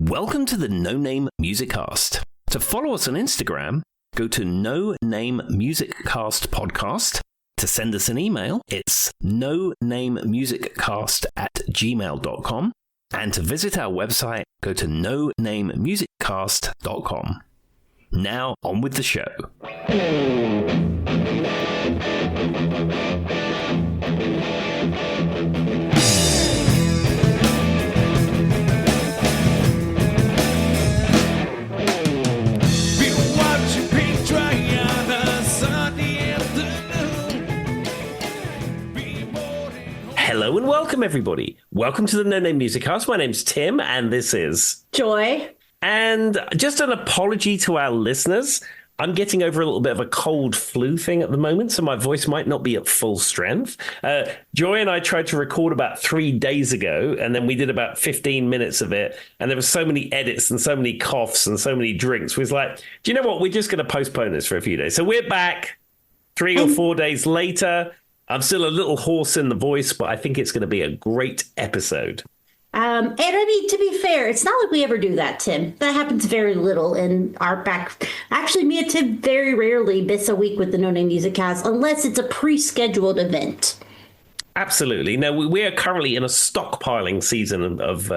Welcome to the No Name Music Cast. To follow us on Instagram, go to No Name Music Cast Podcast. To send us an email, it's nonamemusiccast@gmail.com. And to visit our website, go to nonamemusiccast.com. Now, on with the show. Hello and welcome, everybody. Welcome to the No Name Music Cast. My name's Tim, and this is Joy. And just an apology to our listeners. I'm getting over a little bit of a cold flu thing at the moment, so my voice might not be at full strength. Joy and I tried to record about 3 days ago, and then we did about 15 minutes of it, and there were so many edits and so many coughs and so many drinks. We was like, do you know what? We're just going to postpone this for a few days. So we're back 3 or 4 days later. I'm still a little hoarse in the voice, but I think it's going to be a great episode. And I mean, to be fair, it's not like we ever do that, Tim. That happens very little in our back. Actually, me and Tim very rarely miss a week with the No Name Music Cast unless it's a pre-scheduled event. Absolutely. Now, we are currently in a stockpiling season of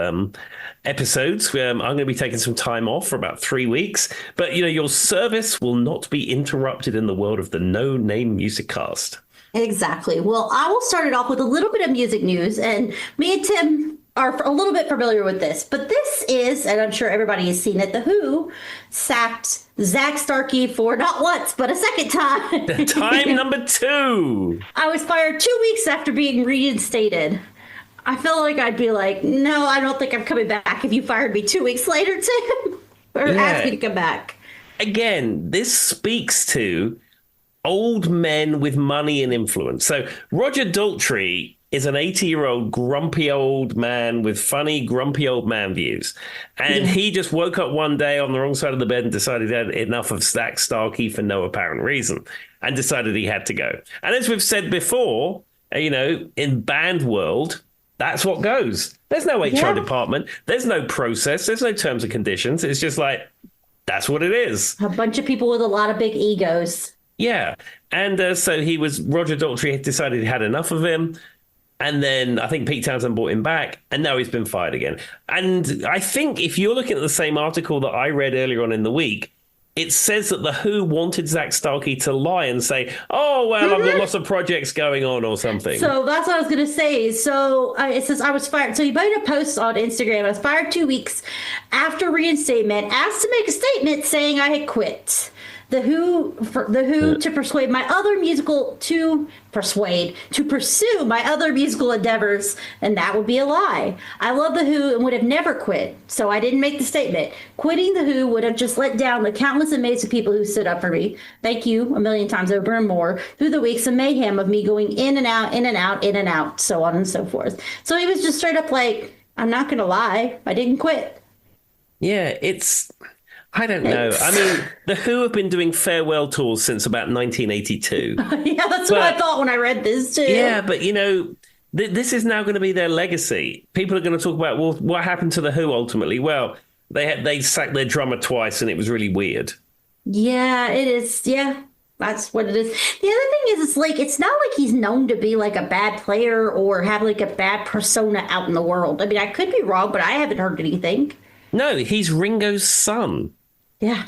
episodes. I'm going to be taking some time off for about 3 weeks. But, your service will not be interrupted in the world of the No Name Music Cast. Exactly. Well, I will start it off with a little bit of music news, and me and Tim are a little bit familiar with this, but this is, and I'm sure everybody has seen it, The Who sacked Zach Starkey for not once, but a second time. Time number 2. I was fired 2 weeks after being reinstated. I feel like I'd be like, no, I don't think I'm coming back if you fired me 2 weeks later, Tim, or asked me to come back. Again, this speaks to old men with money and influence. So Roger Daltrey is an 80-year-old grumpy old man with funny, grumpy old man views. And he just woke up one day on the wrong side of the bed and decided he had enough of Zach Starkey for no apparent reason and decided he had to go. And as we've said before, in band world, that's what goes. There's no HR department. There's no process. There's no terms and conditions. It's just like, that's what it is. A bunch of people with a lot of big egos. Yeah. And so Roger Daltrey had decided he had enough of him. And then I think Pete Townsend brought him back, and now he's been fired again. And I think if you're looking at the same article that I read earlier on in the week, it says that The Who wanted Zach Starkey to lie and say, oh, well, I've got lots of projects going on or something. So that's what I was going to say. So it says I was fired. So he made a post on Instagram. I was fired 2 weeks after reinstatement, asked to make a statement saying I had quit. To pursue my other musical endeavors, and that would be a lie. I love The Who and would have never quit, so I didn't make the statement. Quitting The Who would have just let down the countless amazing people who stood up for me. Thank you a million times over and more through the weeks of mayhem of me going in and out, in and out, in and out, so on and so forth. So he was just straight up like, I'm not going to lie. I didn't quit. Yeah, I don't know. I mean, The Who have been doing farewell tours since about 1982. Yeah, that's what I thought when I read this, too. Yeah, but, this is now going to be their legacy. People are going to talk about, well, what happened to The Who ultimately? Well, they sacked their drummer twice, and it was really weird. Yeah, it is. Yeah, that's what it is. The other thing is, it's not like he's known to be like a bad player or have like a bad persona out in the world. I mean, I could be wrong, but I haven't heard anything. No, he's Ringo's son. Yeah.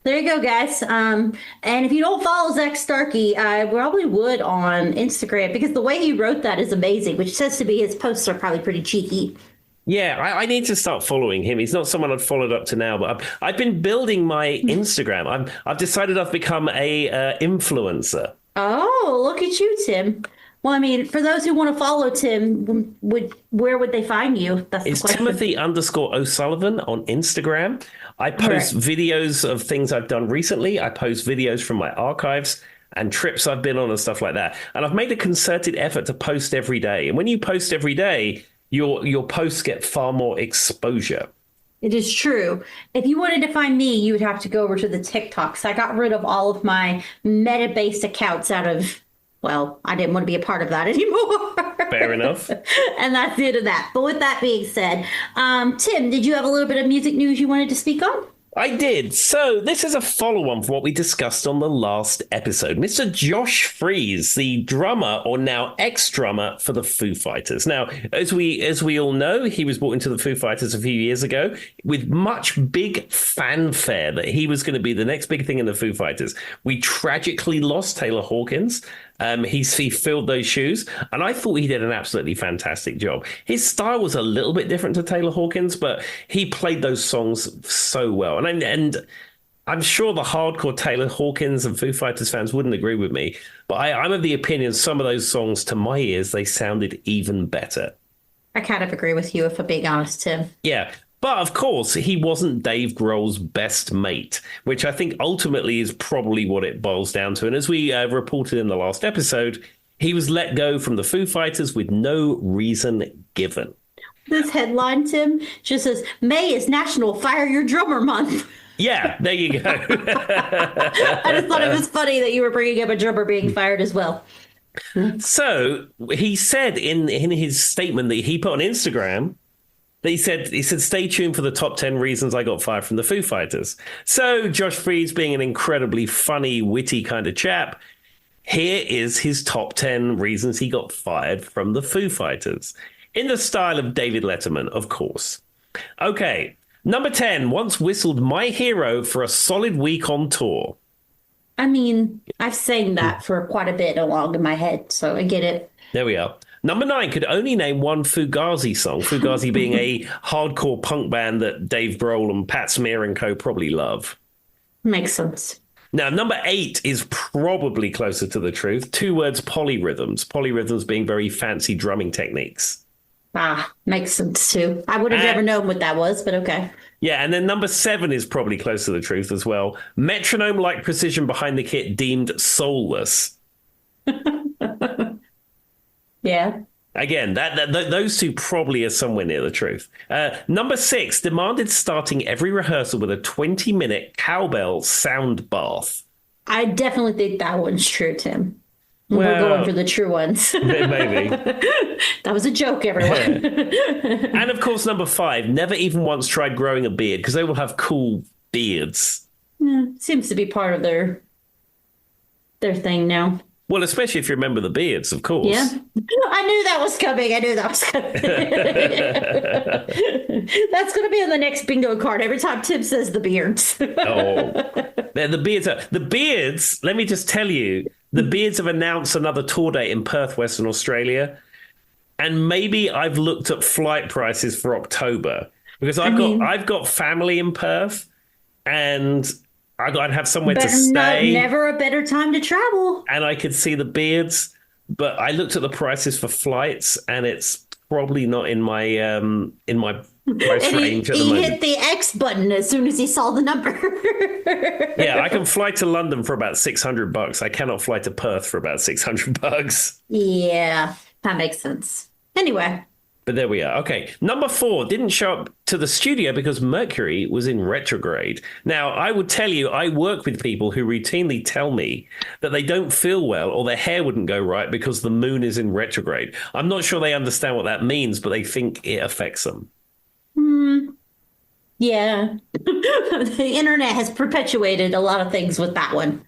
There you go, guys. And if you don't follow Zach Starkey, I probably would on Instagram because the way he wrote that is amazing, which says to be his posts are probably pretty cheeky. Yeah, I need to start following him. He's not someone I've followed up to now, but I've been building my Instagram. I've decided I've become a influencer. Oh, look at you, Tim. Well, I mean, for those who want to follow Tim, where would they find you? It's Timothy_O'Sullivan on Instagram. I post videos of things I've done recently. I post videos from my archives and trips I've been on and stuff like that. And I've made a concerted effort to post every day. And when you post every day, your posts get far more exposure. It is true. If you wanted to find me, you would have to go over to the TikToks. I got rid of all of my meta-based accounts out of well, I didn't want to be a part of that anymore. Fair enough. And that's the end of that. But with that being said, Tim, did you have a little bit of music news you wanted to speak on? I did. So this is a follow-on from what we discussed on the last episode. Mr. Josh Freese, the drummer or now ex-drummer for the Foo Fighters. Now, as we all know, he was brought into the Foo Fighters a few years ago with much big fanfare that he was going to be the next big thing in the Foo Fighters. We tragically lost Taylor Hawkins. He filled those shoes, and I thought he did an absolutely fantastic job. His style was a little bit different to Taylor Hawkins, but he played those songs so well. And I'm sure the hardcore Taylor Hawkins and Foo Fighters fans wouldn't agree with me, but I'm of the opinion some of those songs, to my ears, they sounded even better. I kind of agree with you, if I'm being honest, Tim. Yeah. But of course, he wasn't Dave Grohl's best mate, which I think ultimately is probably what it boils down to. And as we reported in the last episode, he was let go from the Foo Fighters with no reason given. This headline, Tim, just says, May is National Fire Your Drummer Month. Yeah, there you go. I just thought it was funny that you were bringing up a drummer being fired as well. So he said in his statement that he put on Instagram, he said, stay tuned for the top 10 reasons I got fired from the Foo Fighters. So Josh Freese, being an incredibly funny, witty kind of chap, here is his top 10 reasons he got fired from the Foo Fighters. In the style of David Letterman, of course. Okay, number 10, once whistled My Hero for a solid week on tour. I mean, I've sang that for quite a bit along in my head, so I get it. There we are. Number 9, could only name one Fugazi song. Fugazi being a hardcore punk band that Dave Grohl and Pat Smear and co. probably love. Makes sense. Now, number 8 is probably closer to the truth. 2 words, polyrhythms. Polyrhythms being very fancy drumming techniques. Ah, makes sense too. I would have never known what that was, but okay. Yeah, and then number 7 is probably close to the truth as well. Metronome-like precision behind the kit deemed soulless. Yeah. Again, those two probably are somewhere near the truth. Number 6, demanded starting every rehearsal with a 20-minute cowbell sound bath. I definitely think that one's true, Tim. Well, we're going for the true ones. Maybe. That was a joke, everyone. And of course, number 5, never even once tried growing a beard because they will have cool beards. Yeah, seems to be part of their thing now. Well, especially if you remember the beards, of course. Yeah. I knew that was coming. That's going to be on the next bingo card every time Tim says the beards. Oh, the beards. Let me just tell you, the beards have announced another tour date in Perth, Western Australia. And maybe I've looked at flight prices for October because I've got family in Perth and I'd have somewhere to stay. Never a better time to travel. And I could see the beards, but I looked at the prices for flights, and it's probably not in my price range at the moment. He hit the X button as soon as he saw the number. Yeah, I can fly to London for about $600. I cannot fly to Perth for about $600. Yeah, that makes sense. Anyway. But there we are. Okay. Number 4 didn't show up to the studio because Mercury was in retrograde. Now, I would tell you, I work with people who routinely tell me that they don't feel well or their hair wouldn't go right because the moon is in retrograde. I'm not sure they understand what that means, but they think it affects them. Yeah. The internet has perpetuated a lot of things with that one.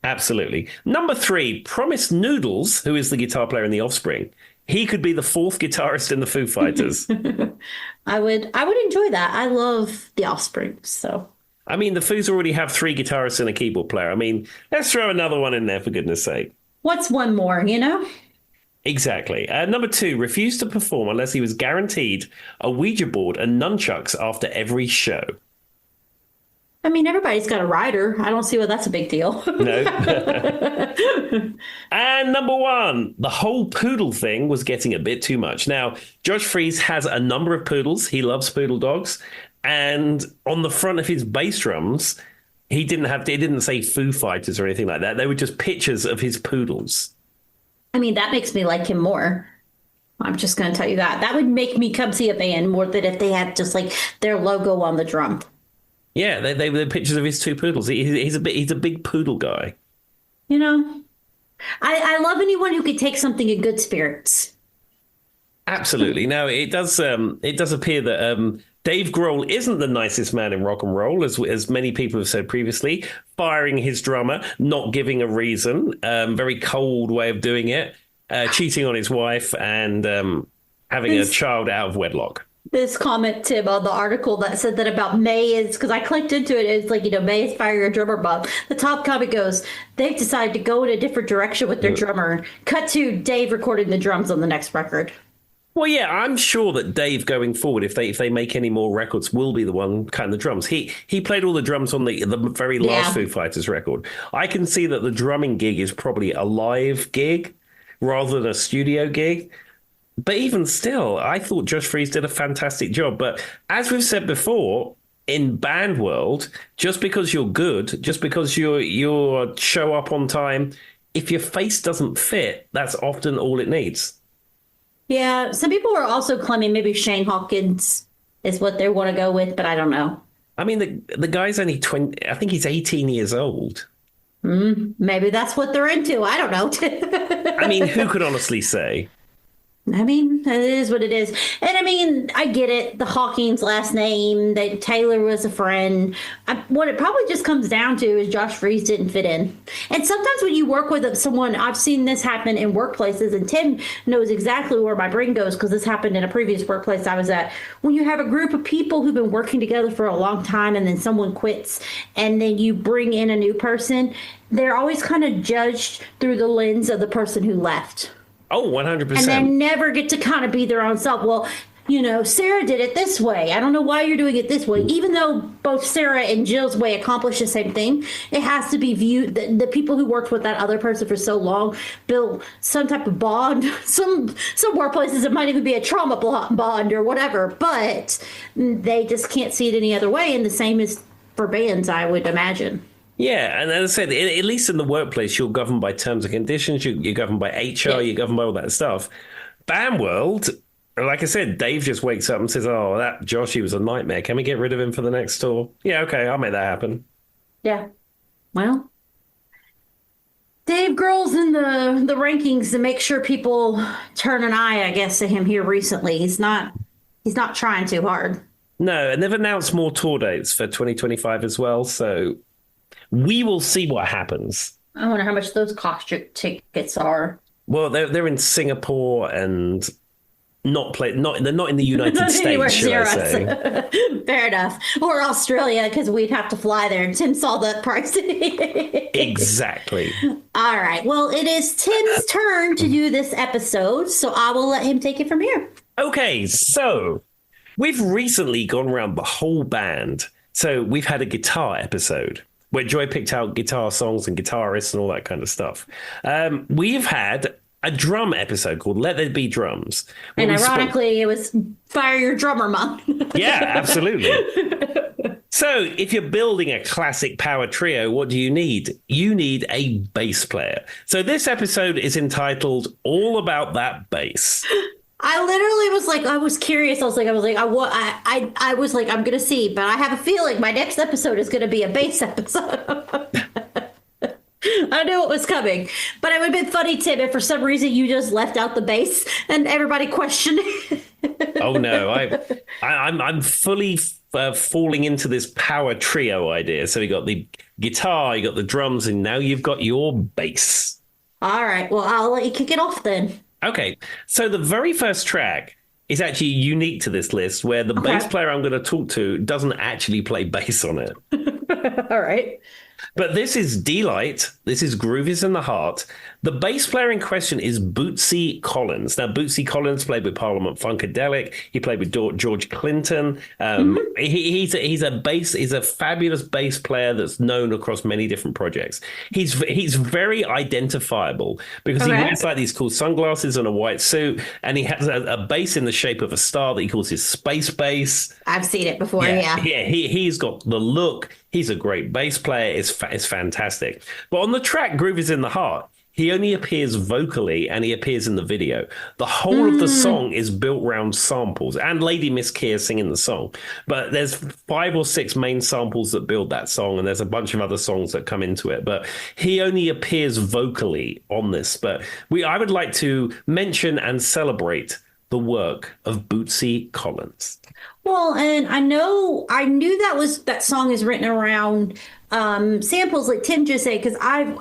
Absolutely. Number 3, Promise Noodles, who is the guitar player in The Offspring. He could be the 4th guitarist in the Foo Fighters. I would enjoy that. I love The Offspring, so. I mean, the Foos already have 3 guitarists and a keyboard player. I mean, let's throw another one in there, for goodness sake. What's one more, you know? Exactly. Number 2, refused to perform unless he was guaranteed a Ouija board and nunchucks after every show. I mean, everybody's got a rider. I don't see why that's a big deal. No. And number 1, the whole poodle thing was getting a bit too much. Now, Josh Freese has a number of poodles. He loves poodle dogs. And on the front of his bass drums, it didn't say Foo Fighters or anything like that. They were just pictures of his poodles. I mean, that makes me like him more. I'm just going to tell you that. That would make me come see a band more than if they had just like their logo on the drum. Yeah, they were pictures of his 2 poodles. He's a big poodle guy. You know, I love anyone who could take something in good spirits. Absolutely. No, it does appear that Dave Grohl isn't the nicest man in rock and roll, as many people have said previously. Firing his drummer, not giving a reason, very cold way of doing it, cheating on his wife, and having a child out of wedlock. This comment, Tim, on the article that said that about May is because I clicked into it. It's like, May is firing your drummer, Bob. The top comment goes, they've decided to go in a different direction with their drummer. Cut to Dave recording the drums on the next record. Well, yeah, I'm sure that Dave going forward, if they make any more records, will be the one cutting the drums. He played all the drums on the very last Foo Fighters record. I can see that the drumming gig is probably a live gig rather than a studio gig. But even still, I thought Josh Freese did a fantastic job. But as we've said before, in band world, just because you're good, just because you show up on time, if your face doesn't fit, that's often all it needs. Yeah, some people are also claiming maybe Shane Hawkins is what they want to go with, but I don't know. I mean, the guy's only 20. I think he's 18 years old. Maybe that's what they're into. I don't know. I mean, who could honestly say? I mean, it is what it is. And I mean, I get it. The Hawkins last name, that Taylor was a friend. What it probably just comes down to is Josh Freese didn't fit in. And sometimes when you work with someone, I've seen this happen in workplaces, and Tim knows exactly where my brain goes because this happened in a previous workplace I was at. When you have a group of people who've been working together for a long time and then someone quits and then you bring in a new person, they're always kind of judged through the lens of the person who left. Oh, 100%. And they never get to kind of be their own self. Well, Sarah did it this way. I don't know why you're doing it this way. Even though both Sarah and Jill's way accomplish the same thing, it has to be viewed. The people who worked with that other person for so long built some type of bond. Some workplaces, it might even be a trauma bond or whatever. But they just can't see it any other way. And the same is for bands, I would imagine. Yeah, and as I said, at least in the workplace, you're governed by terms and conditions. You're governed by HR. You're governed by all that stuff. Band world, like I said, Dave just wakes up and says, "Oh, that Josh, he was a nightmare. Can we get rid of him for the next tour?" Yeah, okay, I'll make that happen. Yeah. Well, Dave Grohl's in the rankings to make sure people turn an eye, I guess, to him here recently. He's not trying too hard. No, and they've announced more tour dates for 2025 as well. So we will see what happens. I wonder how much those cost tickets are. Well, they're in Singapore and they're not in the United States, should I say. Fair enough. Or Australia, because we'd have to fly there. Tim saw the price. Exactly. All right. Well, it is Tim's turn to do this episode, so I will let him take it from here. Okay, so we've recently gone around the whole band. So we've had a guitar episode where Joy picked out guitar songs and guitarists and all that kind of stuff. We've had a drum episode called Let There Be Drums. And ironically, it was Fire Your Drummer Month. Yeah, absolutely. So if you're building a classic power trio, what do you need? You need a bass player. So this episode is entitled All About That Bass. I literally was like, I was curious. I was like, I'm gonna see, but I have a feeling my next episode is gonna be a bass episode. I knew it was coming, but it would have been funny, Tim, if for some reason you just left out the bass and everybody questioned it. Oh no, I'm fully falling into this power trio idea. So you got the guitar, you got the drums, and now you've got your bass. All right, well, I'll let you kick it off then. Okay, so the very first track is actually unique to this list, where the bass player I'm going to talk to doesn't actually play bass on it. All right. But this is D-Light. This is Groove is in the Heart. The bass player in question is Bootsy Collins. Now, Bootsy Collins played with Parliament Funkadelic. He played with George Clinton. He's a fabulous bass player that's known across many different projects. He's very identifiable because he wears like these cool sunglasses and a white suit, and he has a bass in the shape of a star that he calls his space bass. I've seen it before. Yeah. He's got the look. He's a great bass player. It's fantastic. But on the track Groove is in the Heart, He only appears vocally and he appears in the video. The whole of the song is built around samples and Lady Miss Keir singing the song. But there's 5 or 6 main samples that build that song, and there's a bunch of other songs that come into it. But he only appears vocally on this. But I would like to mention and celebrate the work of Bootsy Collins. Well, and I knew that song is written around samples like Tim just said, because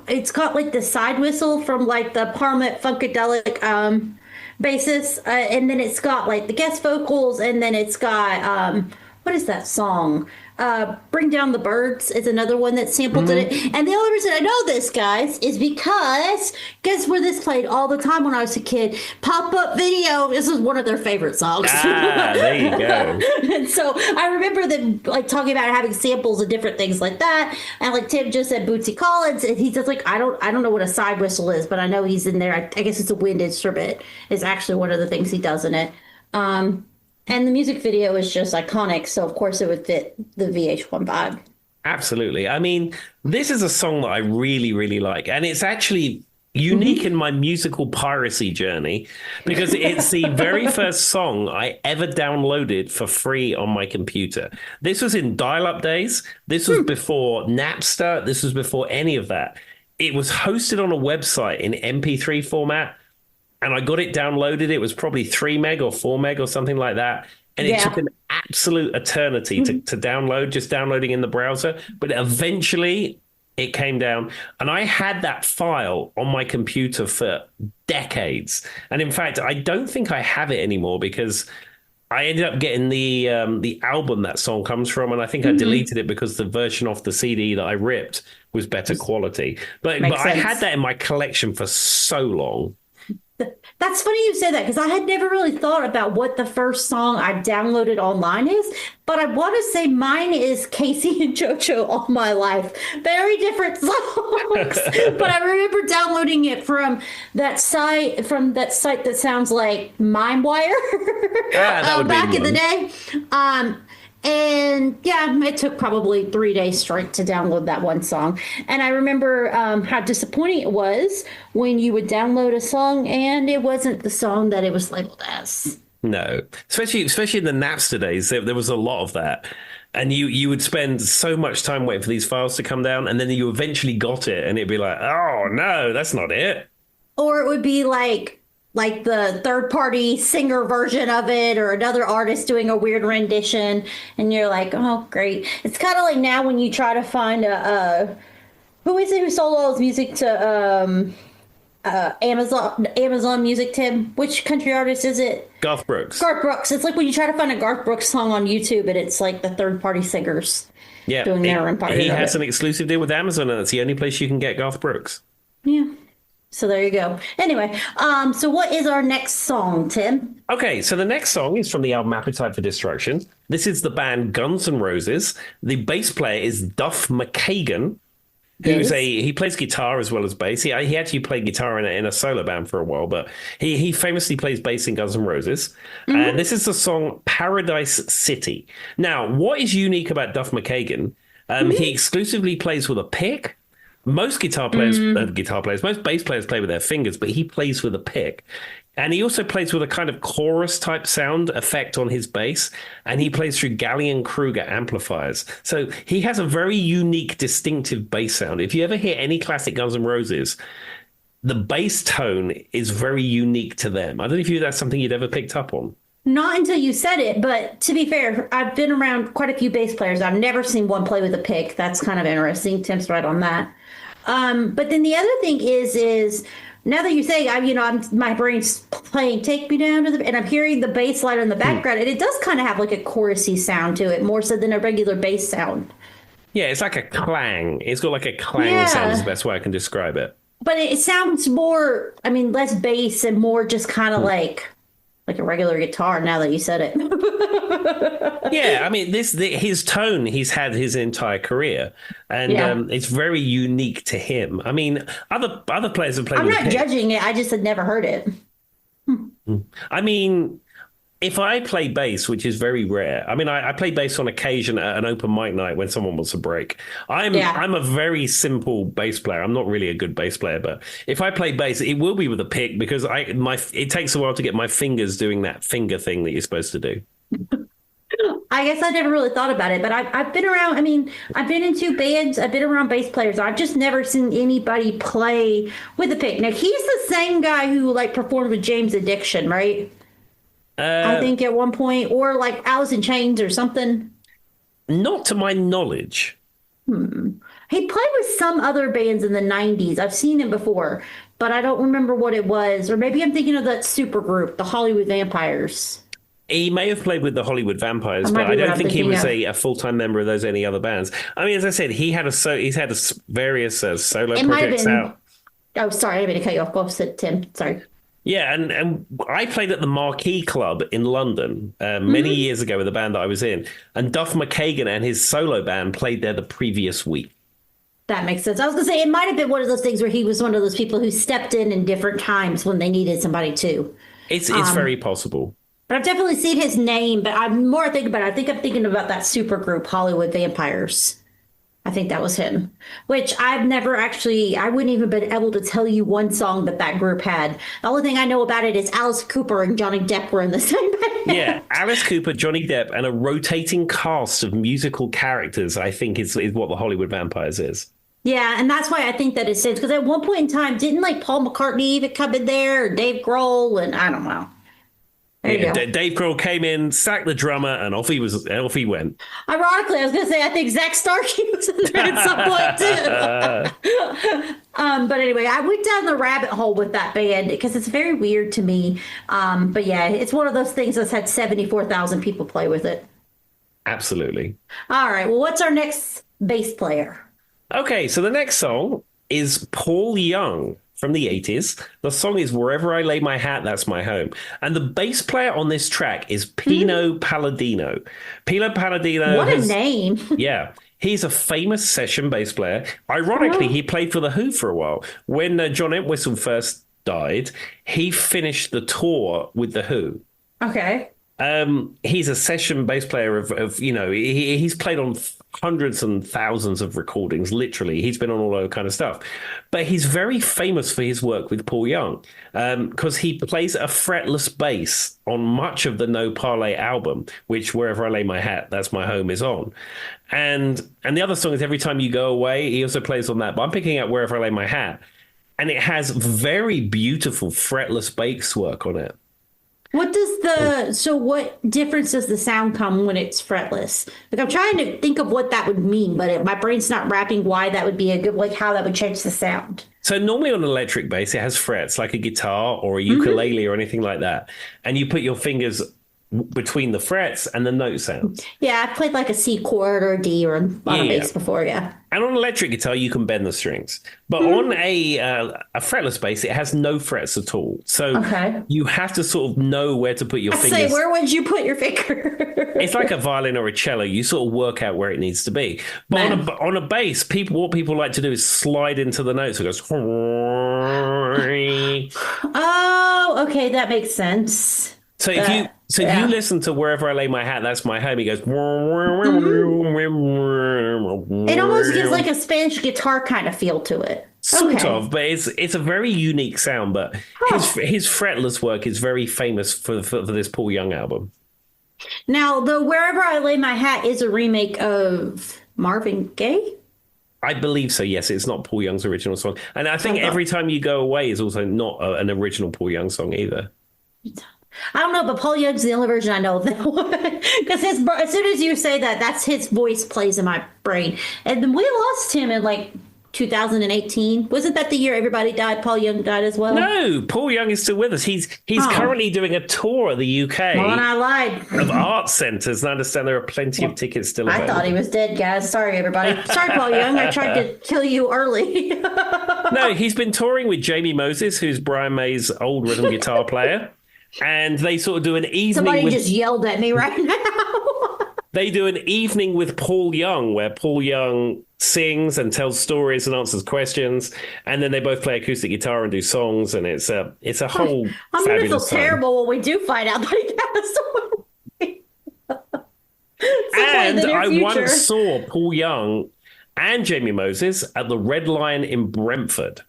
it's got like the side whistle from like the Parliament Funkadelic basis, and then it's got like the guest vocals, and then it's got what is that song? Bring Down the Birds is another one that's sampled in it. And the only reason I know this, guys, is because guess where this played all the time when I was a kid? Pop-Up Video. This was one of their favorite songs. There you go. And so I remember them like talking about having samples of different things like that. And like Tim just said, Bootsy Collins, and he's just like, I don't know what a side whistle is, but I know he's in there. I guess it's a wind instrument. Is actually one of the things he does in it. And the music video is just iconic, so of course it would fit the VH1 vibe. Absolutely. I mean, this is a song that I really, really like. And it's actually unique in my musical piracy journey because it's the very first song I ever downloaded for free on my computer. This was in dial-up days. This was before Napster. This was before any of that. It was hosted on a website in MP3 format. And I got it downloaded. It was probably 3 meg or 4 meg or something like that. And it took an absolute eternity to download, just downloading in the browser. But eventually it came down. And I had that file on my computer for decades. And in fact, I don't think I have it anymore because I ended up getting the album that song comes from. And I think I deleted it because the version off the CD that I ripped was better quality. But I had that in my collection for so long. That's funny you say that because I had never really thought about what the first song I downloaded online is, but I want to say mine is Casey and JoJo All My Life. Very different songs, but I remember downloading it from that site that sounds like MimeWire back in the day. And yeah, it took probably 3 days straight to download that one song. And I remember how disappointing it was when you would download a song and it wasn't the song that it was labeled as. No, especially in the Napster days, there was a lot of that. And you would spend so much time waiting for these files to come down, and then you eventually got it, and it'd be like, oh, no, that's not it. Or it would be like the third-party singer version of it or another artist doing a weird rendition, and you're like, oh, great. It's kind of like now when you try to find who is it who sold all his music to Amazon Music, Tim? Which country artist is it? Garth Brooks. Garth Brooks. It's like when you try to find a Garth Brooks song on YouTube, and it's like the third-party singers doing their own part. He has an exclusive deal with Amazon, and it's the only place you can get Garth Brooks. Yeah. So there you go. Anyway, so what is our next song, Tim? Okay, so the next song is from the album Appetite for Destruction. This is the band Guns N' Roses. The bass player is Duff McKagan, he plays guitar as well as bass. He actually played guitar in a solo band for a while, but he famously plays bass in Guns N' Roses. And this is the song Paradise City. Now, what is unique about Duff McKagan? He exclusively plays with a pick. Most most bass players play with their fingers, but he plays with a pick. And he also plays with a kind of chorus type sound effect on his bass. And he plays through Gallien-Kruger amplifiers. So he has a very unique, distinctive bass sound. If you ever hear any classic Guns N' Roses, the bass tone is very unique to them. I don't know if that's something you'd ever picked up on. Not until you said it, but to be fair, I've been around quite a few bass players. I've never seen one play with a pick. That's kind of interesting. Tim's right on that. But then the other thing is now that you say, my brain's playing "Take Me Down to the," and I'm hearing the bass line in the background, and it does kind of have like a chorusy sound to it, more so than a regular bass sound. Yeah, it's like a clang. It's got like a clang sound is the best way I can describe it. But it sounds more, less bass and more just kind of like a regular guitar now that you said it. Yeah, his tone he's had his entire career, and it's very unique to him. Other players have played. I'm not judging it. I just had never heard it. if I play bass, which is very rare, I mean, I play bass on occasion at an open mic night when someone wants a break. Yeah. I'm a very simple bass player. I'm not really a good bass player, but if I play bass, it will be with a pick because it takes a while to get my fingers doing that finger thing that you're supposed to do. I guess I never really thought about it, but I've been around. I mean, I've been in two bands. I've been around bass players. I've just never seen anybody play with a pick. Now, he's the same guy who like performed with James Addiction, right? I think at one point, or like Alice in Chains or something. Not to my knowledge. He played with some other bands in the 90s. I've seen him before, but I don't remember what it was. Or maybe I'm thinking of that super group, the Hollywood Vampires. He may have played with the Hollywood Vampires, That but might be I what don't I'm think he thinking was of. a full-time member of those any other bands. I mean, as I said, he's had various solo It might have projects been. out. Oh, sorry, I didn't mean to cut you off. Go ahead, Tim. Sorry. Yeah, and I played at the Marquee Club in London many years ago with the band that I was in, and Duff McKagan and his solo band played there the previous week. That makes sense. I was going to say it might have been one of those things where he was one of those people who stepped in different times when they needed somebody too. It's very possible. But I've definitely seen his name. But I'm more thinking about it. I think I'm thinking about that super group, Hollywood Vampires. I think that was him, which I've never actually, I wouldn't even been able to tell you one song that group had. The only thing I know about it is Alice Cooper and Johnny Depp were in the same band. Yeah, Alice Cooper, Johnny Depp, and a rotating cast of musical characters, I think is what the Hollywood Vampires is. Yeah, and that's why I think that it saves. Because at one point in time, didn't like Paul McCartney even come in there, or Dave Grohl, and I don't know. There you go. Dave Grohl came in, sacked the drummer, and off he went. Ironically, I was going to say I think Zach Starkey was in there at some point too. But anyway, I went down the rabbit hole with that band because it's very weird to me. But yeah, it's one of those things that's had 74,000 people play with it. Absolutely. All right. Well, what's our next bass player? Okay, so the next song is Paul Young from the 80s. The song is Wherever I Lay My Hat, That's My Home. And the bass player on this track is Pino Palladino. Pino Palladino. What a name. Yeah. He's a famous session bass player. Ironically, he played for The Who for a while. When John Entwistle first died, he finished the tour with The Who. Okay. He's a session bass player of he's played on hundreds and thousands of recordings, literally. He's been on all that kind of stuff. But he's very famous for his work with Paul Young because he plays a fretless bass on much of the No Parley album, which Wherever I Lay My Hat, That's My Home is on. And the other song is Every Time You Go Away. He also plays on that. But I'm picking out Wherever I Lay My Hat. And it has very beautiful fretless bass work on it. What difference does the sound come when it's fretless? Like I'm trying to think of what that would mean, but my brain's not wrapping why that would be a good, like how that would change the sound. So normally on an electric bass, it has frets like a guitar or a ukulele or anything like that. And you put your fingers between the frets and the note sounds. Yeah, I've played like a C chord or a D or on a bass before, yeah. And on an electric guitar, you can bend the strings. But on a fretless bass, it has no frets at all. So you have to sort of know where to put your fingers. Where would you put your finger? It's like a violin or a cello. You sort of work out where it needs to be. But on a bass, what people like to do is slide into the notes. It goes. Oh, okay, that makes sense. So if you listen to Wherever I Lay My Hat, That's My Home, he goes. It almost gives like a Spanish guitar kind of feel to it. Sort of, but it's a very unique sound. But his fretless work is very famous for this Paul Young album. Now, the Wherever I Lay My Hat is a remake of Marvin Gaye? I believe so, yes. It's not Paul Young's original song. And I think Every Time You Go Away is also not an original Paul Young song either. I don't know, but Paul Young's the only version I know of that one. Because as soon as you say that, that's his voice plays in my brain. And then we lost him in like 2018. Wasn't that the year everybody died? Paul Young died as well? No, Paul Young is still with us. He's currently doing a tour of the UK. Well, and I lied. Of art centres. And I understand there are plenty of tickets still available. I thought he was dead, guys. Sorry, everybody. Sorry, Paul Young. I tried to kill you early. No, he's been touring with Jamie Moses, who's Brian May's old rhythm guitar player. And they sort of do an evening. Somebody just yelled at me right now. They do an evening with Paul Young, where Paul Young sings and tells stories and answers questions, and then they both play acoustic guitar and do songs, and it's a whole I'm gonna feel fabulous time. terrible when we do find out that he passed away. And I once saw Paul Young and Jamie Moses at the Red Lion in Brentford.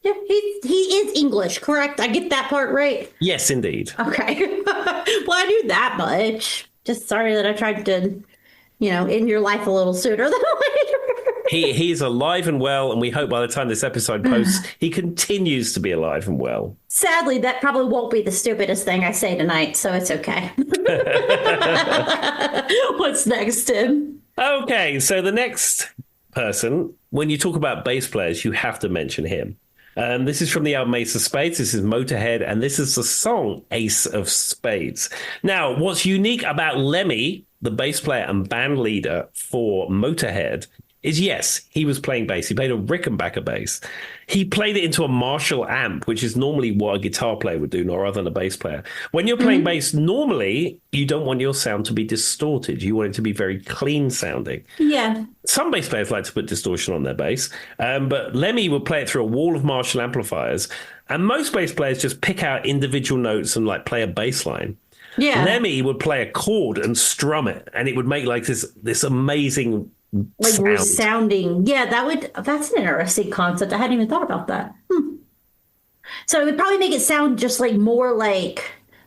Yeah, he is English, correct? I get that part right. Yes, indeed. Okay. Well, I knew that much. Just sorry that I tried to, end your life a little sooner than later. He's alive and well, and we hope by the time this episode posts, he continues to be alive and well. Sadly, that probably won't be the stupidest thing I say tonight, so it's okay. What's next, Tim? Okay, so the next person, when you talk about bass players, you have to mention him. This is from the album Ace of Spades. This is Motorhead, and this is the song Ace of Spades. Now, what's unique about Lemmy, the bass player and band leader for Motorhead, is yes, he was playing bass. He played a Rickenbacker bass. He played it into a Marshall amp, which is normally what a guitar player would do, rather than a bass player. When you're playing bass, normally you don't want your sound to be distorted. You want it to be very clean sounding. Yeah. Some bass players like to put distortion on their bass, but Lemmy would play it through a wall of Marshall amplifiers. And most bass players just pick out individual notes and play a bass line. Yeah. Lemmy would play a chord and strum it, and it would make this amazing sound. Resounding. Yeah, that's an interesting concept. I hadn't even thought about that. So it would probably make it sound just more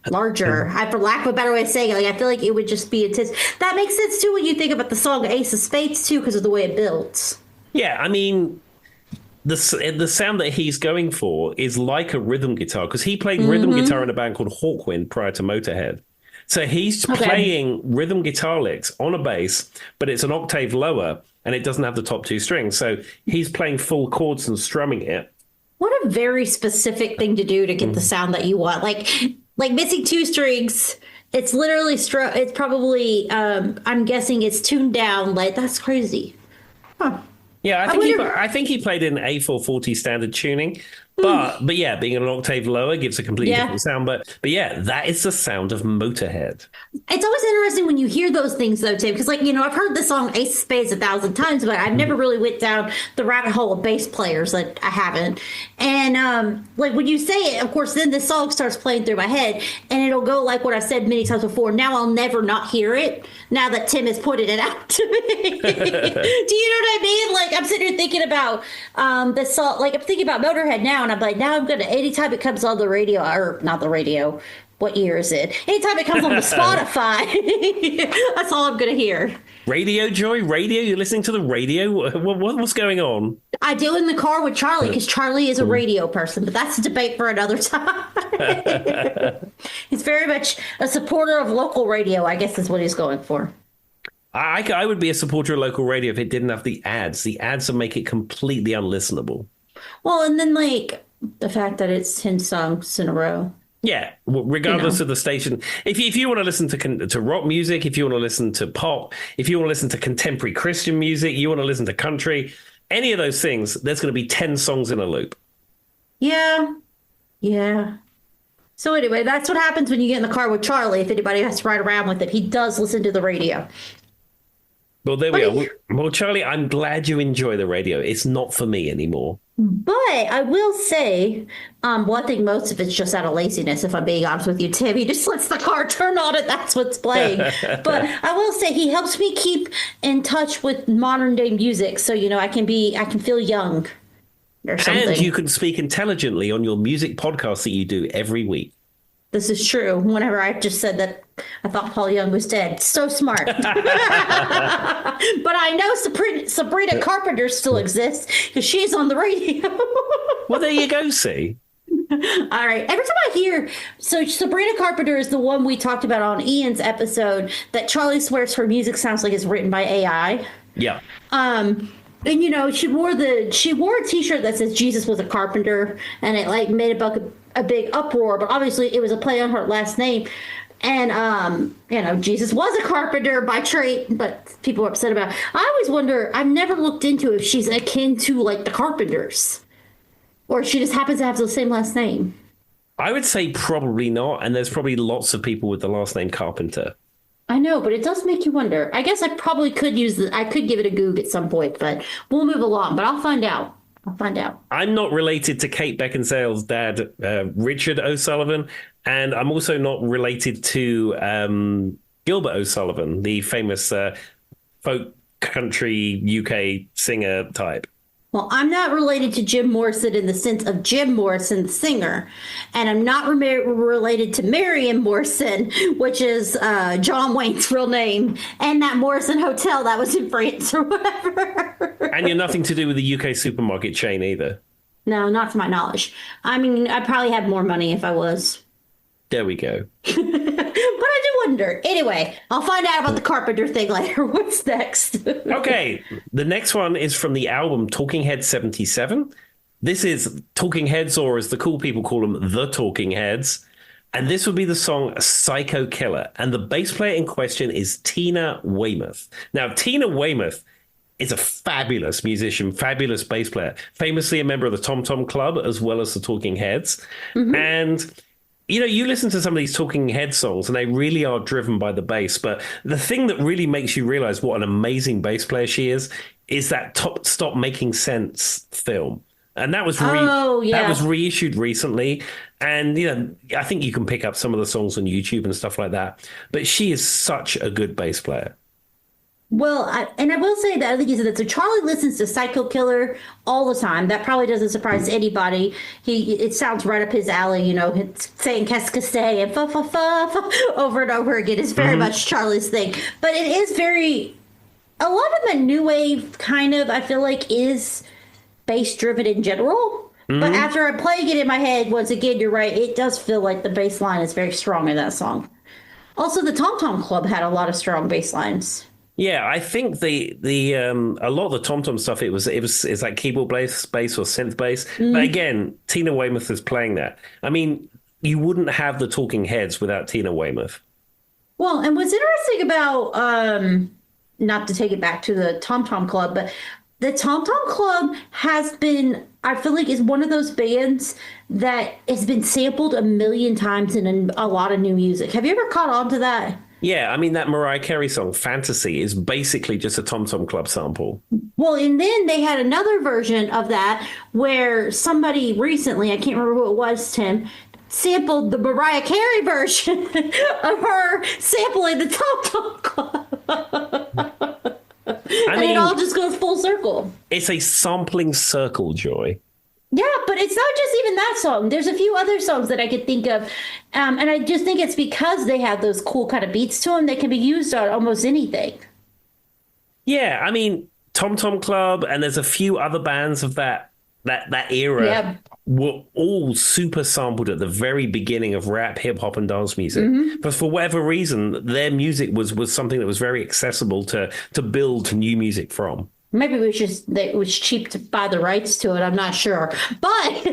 larger. For lack of a better way of saying it, I feel like it would just be intense. That makes sense too when you think about the song Ace of Spades too, because of the way it builds. Yeah, I mean, the sound that he's going for is like a rhythm guitar, because he played rhythm guitar in a band called Hawkwind prior to Motorhead. So he's playing rhythm guitar licks on a bass, but it's an octave lower and it doesn't have the top two strings. So he's playing full chords and strumming it. What a very specific thing to do to get the sound that you want. Like missing two strings. It's literally it's probably I'm guessing it's tuned down. That's crazy. Huh. Yeah, I think he played in A440 standard tuning. But yeah, being an octave lower gives a completely different sound. But yeah, that is the sound of Motorhead. It's always interesting when you hear those things, though, Tim, because I've heard the song Ace of Spades 1,000 times, but I've never really went down the rabbit hole of bass players. I haven't. And when you say it, of course, then the song starts playing through my head, and it'll go like what I've said many times before. Now I'll never not hear it. Now that Tim has pointed it out to me. Do you know what I mean? I'm sitting here thinking about the song. I'm thinking about Motorhead now. And I'm now I'm going to, anytime it comes on the radio, or not the radio, what year is it? Anytime it comes on the Spotify, that's all I'm going to hear. Radio, Joy? Radio? You're listening to the radio? What's going on? I do in the car with Charlie, because Charlie is a radio person, but that's a debate for another time. He's very much a supporter of local radio, I guess is what he's going for. I would be a supporter of local radio if it didn't have the ads. The ads would make it completely unlistenable. Well, and then the fact that it's 10 songs in a row. Yeah, regardless of the station. If you want to listen to rock music, if you want to listen to pop, if you want to listen to contemporary Christian music, you want to listen to country, any of those things, there's going to be 10 songs in a loop. Yeah. Yeah. So anyway, that's what happens when you get in the car with Charlie. If anybody has to ride around with it, he does listen to the radio. Well, there we are. Well, Charlie, I'm glad you enjoy the radio. It's not for me anymore. But I will say, I think most of it's just out of laziness, if I'm being honest with you, Tim. He just lets the car turn on and that's what's playing. But I will say he helps me keep in touch with modern day music. So, I can feel young or something. And you can speak intelligently on your music podcast that you do every week. This is true. Whenever I just said that I thought Paul Young was dead. So smart. But I know Sabrina Carpenter still exists because she's on the radio. Well, there you go, see. All right. Every time I hear, so Sabrina Carpenter is the one we talked about on Ian's episode that Charlie swears her music sounds like it's written by AI. Yeah. And she wore a T-shirt that says Jesus was a carpenter, and it made a big uproar. But obviously, it was a play on her last name, and Jesus was a carpenter by trade. But people were upset about it. I always wonder. I've never looked into if she's akin to the Carpenters, or if she just happens to have the same last name. I would say probably not, and there's probably lots of people with the last name Carpenter. I know, but it does make you wonder. I guess I probably could I could give it a goog at some point, but we'll move along. But I'll find out. I'll find out. I'm not related to Kate Beckinsale's dad, Richard O'Sullivan, and I'm also not related to Gilbert O'Sullivan, the famous folk country UK singer type. Well, I'm not related to Jim Morrison in the sense of Jim Morrison, the singer, and I'm not related to Marion Morrison, which is John Wayne's real name, and that Morrison Hotel that was in France or whatever. And you're nothing to do with the UK supermarket chain either. No, not to my knowledge. I mean, I'd probably have more money if I was. There we go. But I do wonder. Anyway, I'll find out about the Carpenter thing later. What's next? Okay, the next one is from the album Talking Heads 77. This is Talking Heads, or as the cool people call them, The Talking Heads. And this would be the song Psycho Killer. And the bass player in question is Tina Weymouth. Now, Tina Weymouth is a fabulous musician, fabulous bass player, famously a member of the Tom Tom Club as well as the Talking Heads. Mm-hmm. And you know, you listen to some of these Talking Head songs and they really are driven by the bass. But the thing that really makes you realize what an amazing bass player she is that Stop Making Sense film. And that was that was reissued recently. And, you know, I think you can pick up some of the songs on YouTube and stuff like that. But she is such a good bass player. Well, I will say that I think he said that. So Charlie listens to Psycho Killer all the time. That probably doesn't surprise anybody. It sounds right up his alley, you know, saying "qu'est-ce que c'est" and "fa fa fa" over and over again. It's very much Charlie's thing. But it is a lot of the new wave kind of, I feel like, is bass driven in general. But after I'm playing it in my head, once again, you're right. It does feel like the bass line is very strong in that song. Also, the Tom Tom Club had a lot of strong bass lines. Yeah, I think the a lot of the Tom Tom stuff it's like keyboard bass or synth bass. But again, Tina Weymouth is playing that. I mean, you wouldn't have the Talking Heads without Tina Weymouth. Well, and what's interesting about not to take it back to the Tom Tom Club, but the Tom Tom Club has been, I feel like, is one of those bands that has been sampled a million times in a lot of new music. Have you ever caught on to that? Yeah, I mean, that Mariah Carey song, Fantasy, is basically just a Tom Tom Club sample. Well, and then they had another version of that where somebody recently, I can't remember who it was, Tim, sampled the Mariah Carey version of her sampling the Tom Tom Club. I mean, it all just goes full circle. It's a sampling circle, Joy. Yeah, but it's not just even that song. There's a few other songs that I could think of. And I just think it's because they have those cool kind of beats to them. They can be used on almost anything. Yeah, I mean, Tom Tom Club, and there's a few other bands of that era were all super sampled at the very beginning of rap, hip hop, and dance music. But for whatever reason, their music was something that was very accessible to build new music from. Maybe it was cheap to buy the rights to it. I'm not sure. But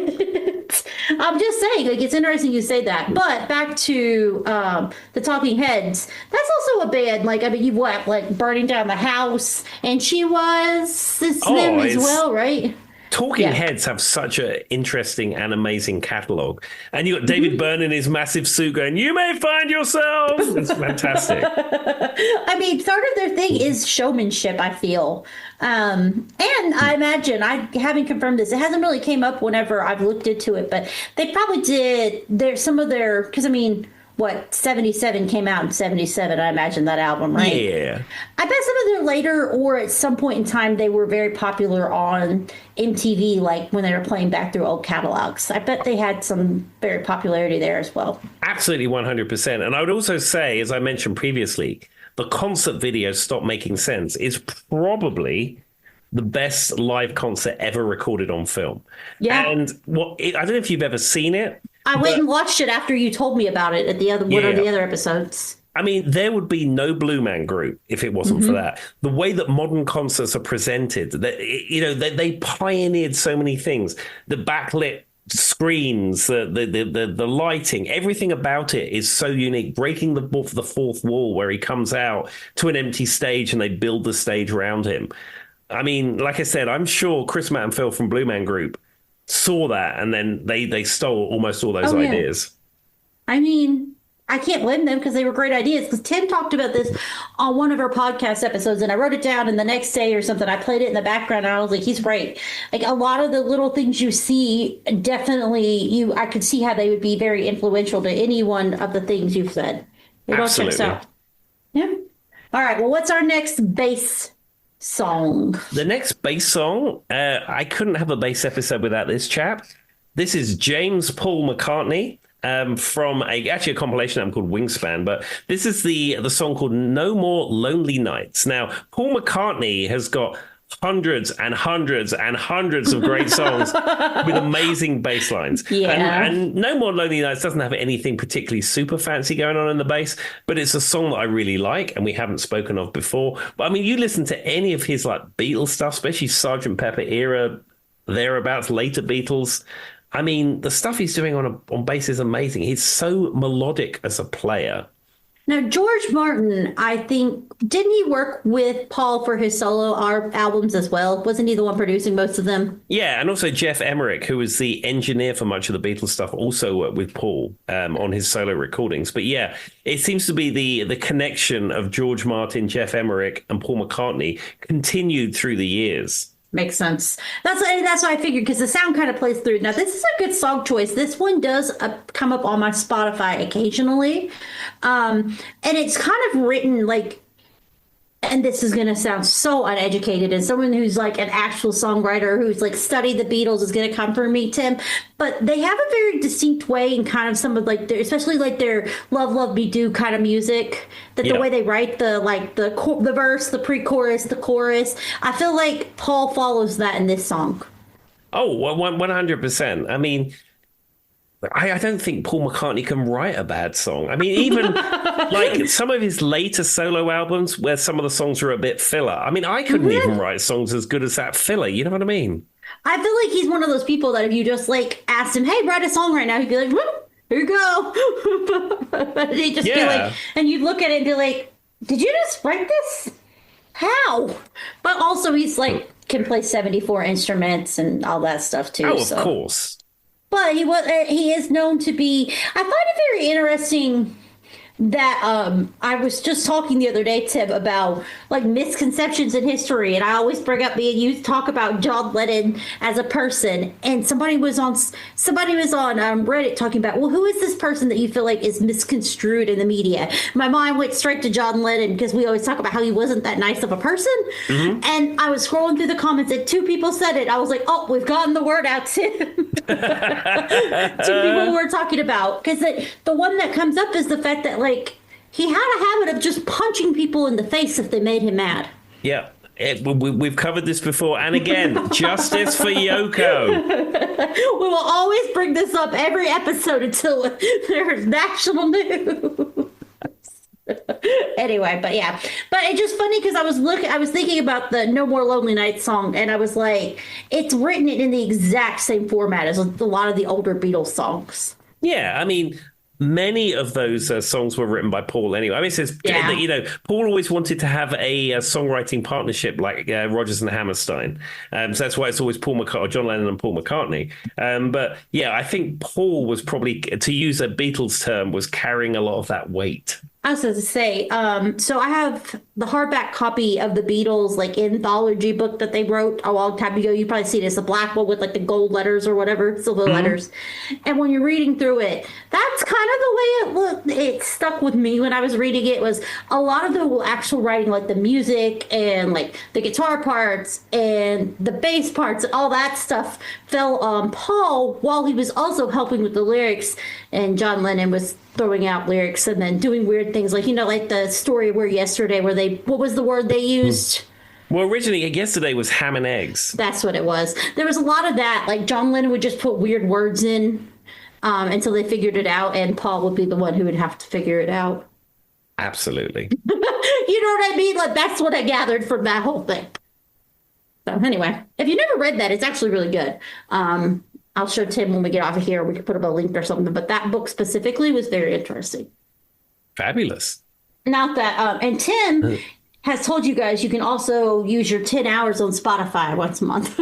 I'm just saying, like, it's interesting you say that. But back to the Talking Heads, that's also a band. Like, I mean, you've what, like Burning Down the House, and she was them as well, right? Talking Heads have such an interesting and amazing catalog. And you got David Byrne in his massive suit going, "You may find yourselves." It's fantastic. I mean, part of their thing is showmanship, I feel. And I imagine, I haven't confirmed this, it hasn't really came up whenever I've looked into it, but they probably did because I mean, what, 77 came out in 77, I imagine, that album, right? Yeah. I bet some of their later, or at some point in time, they were very popular on MTV, like when they were playing back through old catalogs. I bet they had some very popularity there as well. Absolutely, 100%. And I would also say, as I mentioned previously, the concert video Stop Making Sense is probably the best live concert ever recorded on film. Yeah. And I don't know if you've ever seen it. I went and watched it after you told me about it at one of the other episodes. I mean, there would be no Blue Man Group if it wasn't for that. The way that modern concerts are presented, they pioneered so many things. The backlit screens, the lighting, everything about it is so unique. Breaking the fourth wall where he comes out to an empty stage and they build the stage around him. I mean, like I said, I'm sure Chris Matt and Phil from Blue Man Group saw that and then they stole almost all those ideas. I mean, I can't blame them because they were great ideas. Because Tim talked about this on one of our podcast episodes, and I wrote it down. And the next day or something, I played it in the background, and I was like, "He's right." Like a lot of the little things you see, definitely, I could see how they would be very influential to any one of the things you've said. It all checks Absolutely. out. Yeah. All right. Well, what's our next bass song? The next bass song, I couldn't have a bass episode without this chap. This is James Paul McCartney. From actually a compilation album called Wingspan, but this is the song called No More Lonely Nights. Now, Paul McCartney has got hundreds and hundreds and hundreds of great songs with amazing bass lines. Yeah. And No More Lonely Nights doesn't have anything particularly super fancy going on in the bass, but it's a song that I really like and we haven't spoken of before. But I mean, you listen to any of his like Beatles stuff, especially Sgt. Pepper era, thereabouts, later Beatles. I mean, the stuff he's doing on bass is amazing. He's so melodic as a player. Now, George Martin, I think, didn't he work with Paul for his solo albums as well? Wasn't he the one producing most of them? Yeah, and also Jeff Emmerich, who was the engineer for much of the Beatles stuff, also worked with Paul on his solo recordings. But yeah, it seems to be the connection of George Martin, Jeff Emmerich, and Paul McCartney continued through the years. Makes sense. That's what I figured because the sound kind of plays through. Now, this is a good song choice. This one does come up on my Spotify occasionally. And it's kind of written like, and this is going to sound so uneducated, and someone who's like an actual songwriter who's like studied the Beatles is going to come for me, Tim. But they have a very distinct way in kind of some of like their, especially like their Love, Love Me Do kind of music, that the way they write the verse, the pre-chorus, the chorus. I feel like Paul follows that in this song. Oh, 100%. I mean, I don't think Paul McCartney can write a bad song. I mean, even like some of his later solo albums where some of the songs are a bit filler. I mean, I couldn't even write songs as good as that filler. You know what I mean? I feel like he's one of those people that if you just like asked him, hey, write a song right now, he'd be like, whoop, here you go. And he'd just be like, and you'd look at it and be like, did you just write this? How? But also he's like, can play 74 instruments and all that stuff too. Oh, of course. But he is known to be. I find it very interesting that I was just talking the other day, Tim, about like misconceptions in history, and I always bring up you talk about John Lennon as a person, and somebody was on Reddit talking about, well, who is this person that you feel like is misconstrued in the media? My mind went straight to John Lennon because we always talk about how he wasn't that nice of a person, and I was scrolling through the comments and two people said it. I was like, oh, we've gotten the word out, Tim. Two people were talking about, because the one that comes up is the fact that like he had a habit of just punching people in the face if they made him mad. Yeah, we've covered this before, and again, justice for Yoko. We will always bring this up every episode until there's national news. Anyway, but yeah, but it's just funny because I was thinking about the No More Lonely Nights song, and I was like, it's written in the exact same format as a lot of the older Beatles songs. Yeah, I mean, many of those songs were written by Paul anyway. I mean, it says that, you know, Paul always wanted to have a songwriting partnership like Rodgers and Hammerstein. So that's why it's always John Lennon and Paul McCartney. But yeah, I think Paul was probably, to use a Beatles term, was carrying a lot of that weight. I was going to say, so I have the hardback copy of the Beatles, like anthology book that they wrote a long time ago. You probably see it. It's a black one with like the gold letters or whatever, silver letters. And when you're reading through it, that's kind of the way it looked. It stuck with me when I was reading it. Was a lot of the actual writing, like the music and like the guitar parts and the bass parts, all that stuff fell on Paul while he was also helping with the lyrics. And John Lennon was throwing out lyrics and then doing weird things like, you know, like the story where yesterday where what was the word they used? Well, originally, yesterday was ham and eggs. That's what it was. There was a lot of that. Like John Lennon would just put weird words in until they figured it out. And Paul would be the one who would have to figure it out. Absolutely. You know what I mean? Like that's what I gathered from that whole thing. So anyway, if you never read that, it's actually really good. I'll show Tim when we get off of here. We could put up a link or something. But that book specifically was very interesting. Fabulous. Not that, and Tim has told you guys you can also use your 10 hours on Spotify once a month.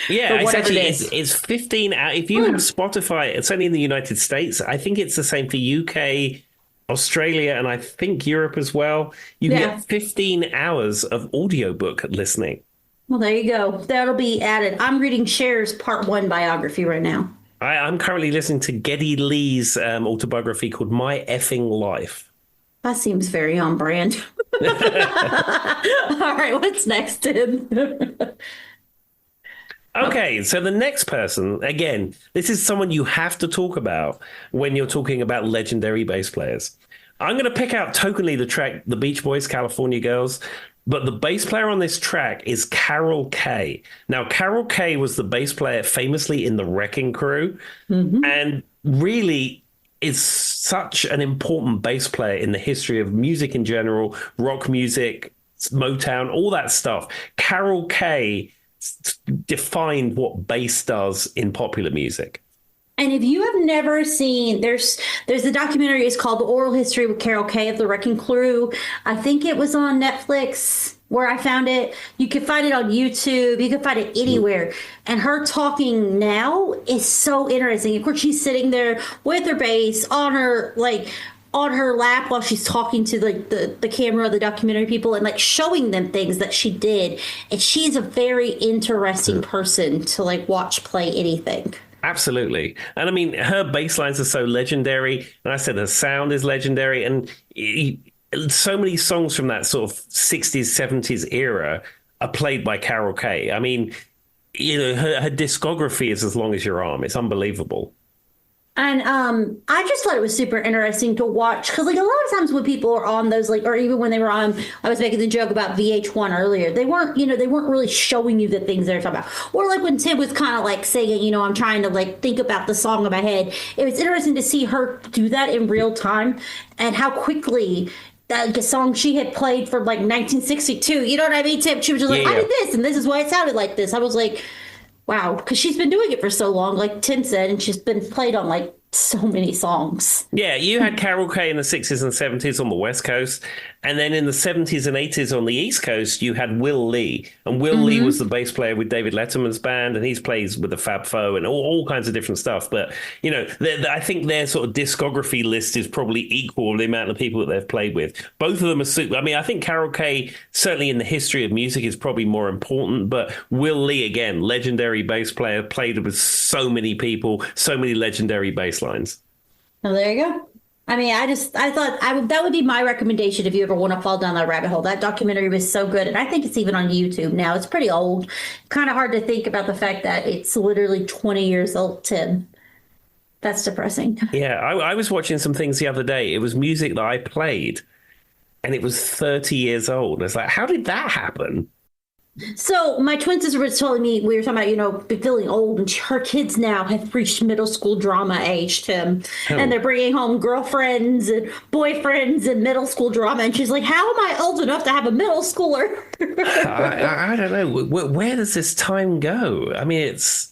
Yeah, But it's whatever it actually is. it's 15 hours. If you have Spotify, it's only in the United States. I think it's the same for UK, Australia, and I think Europe as well. You can Yeah. get 15 hours of audiobook listening. Well, there you go. That'll be added. I'm reading Cher's part one biography right now. I'm currently listening to Geddy Lee's autobiography called My Effing Life. That seems very on brand. All right, what's next, Tim? Okay, so the next person, again, this is someone you have to talk about when you're talking about legendary bass players. I'm going to pick out tokенly the track The Beach Boys, California Girls, but the bass player on this track is Carol Kaye. Now, Carol Kaye was the bass player famously in the Wrecking Crew, and really is such an important bass player in the history of music in general, rock music, Motown, all that stuff. Carol Kaye defined what bass does in popular music. And if you have never seen, there's a documentary. It's called The Oral History with Carol Kaye of the Wrecking Crew. I think it was on Netflix where I found it. You can find it on YouTube. You can find it anywhere. And her talking now is so interesting. Of course, she's sitting there with her bass on her on her lap while she's talking to the camera, the documentary people, and like showing them things that she did. And she's a very interesting person to like watch play anything. Absolutely. And I mean, her bass lines are so legendary. And I said her sound is legendary. And so many songs from that sort of 60s, 70s era are played by Carol Kaye. I mean, her discography is as long as your arm. It's unbelievable. And I just thought it was super interesting to watch because, like, a lot of times when people are on those, like, or even when they were on, I was making the joke about VH1 earlier. They weren't really showing you the things they're talking about. Or like when Tim was kind of like saying, I'm trying to like think about the song in my head. It was interesting to see her do that in real time and how quickly the song she had played from like 1962. You know what I mean, Tim? She was just like, Yeah. I did this, and this is why it sounded like this. I was like, wow, because she's been doing it for so long, like Tim said, and she's been played on like so many songs. Yeah, you had Carol Kaye in the 60s and 70s on the West Coast. And then in the 70s and 80s on the East Coast, you had Will Lee. And Will Lee was the bass player with David Letterman's band, and he's plays with the Fab Four and all kinds of different stuff. But, I think their sort of discography list is probably equal the amount of people that they've played with. Both of them are super. I mean, I think Carol Kaye, certainly in the history of music, is probably more important. But Will Lee, again, legendary bass player, played with so many people, so many legendary bass lines. Well, there you go. I mean, I thought that would be my recommendation if you ever want to fall down that rabbit hole. That documentary was so good. And I think it's even on YouTube now. It's pretty old. Kind of hard to think about the fact that it's literally 20 years old, Tim. That's depressing. Yeah, I was watching some things the other day. It was music that I played, and it was 30 years old. It's like, how did that happen? So my twin sister was telling me, we were talking about, feeling old, and her kids now have reached middle school drama age, Tim. Oh. And they're bringing home girlfriends and boyfriends and middle school drama. And she's like, how am I old enough to have a middle schooler? I don't know. Where does this time go? I mean, it's...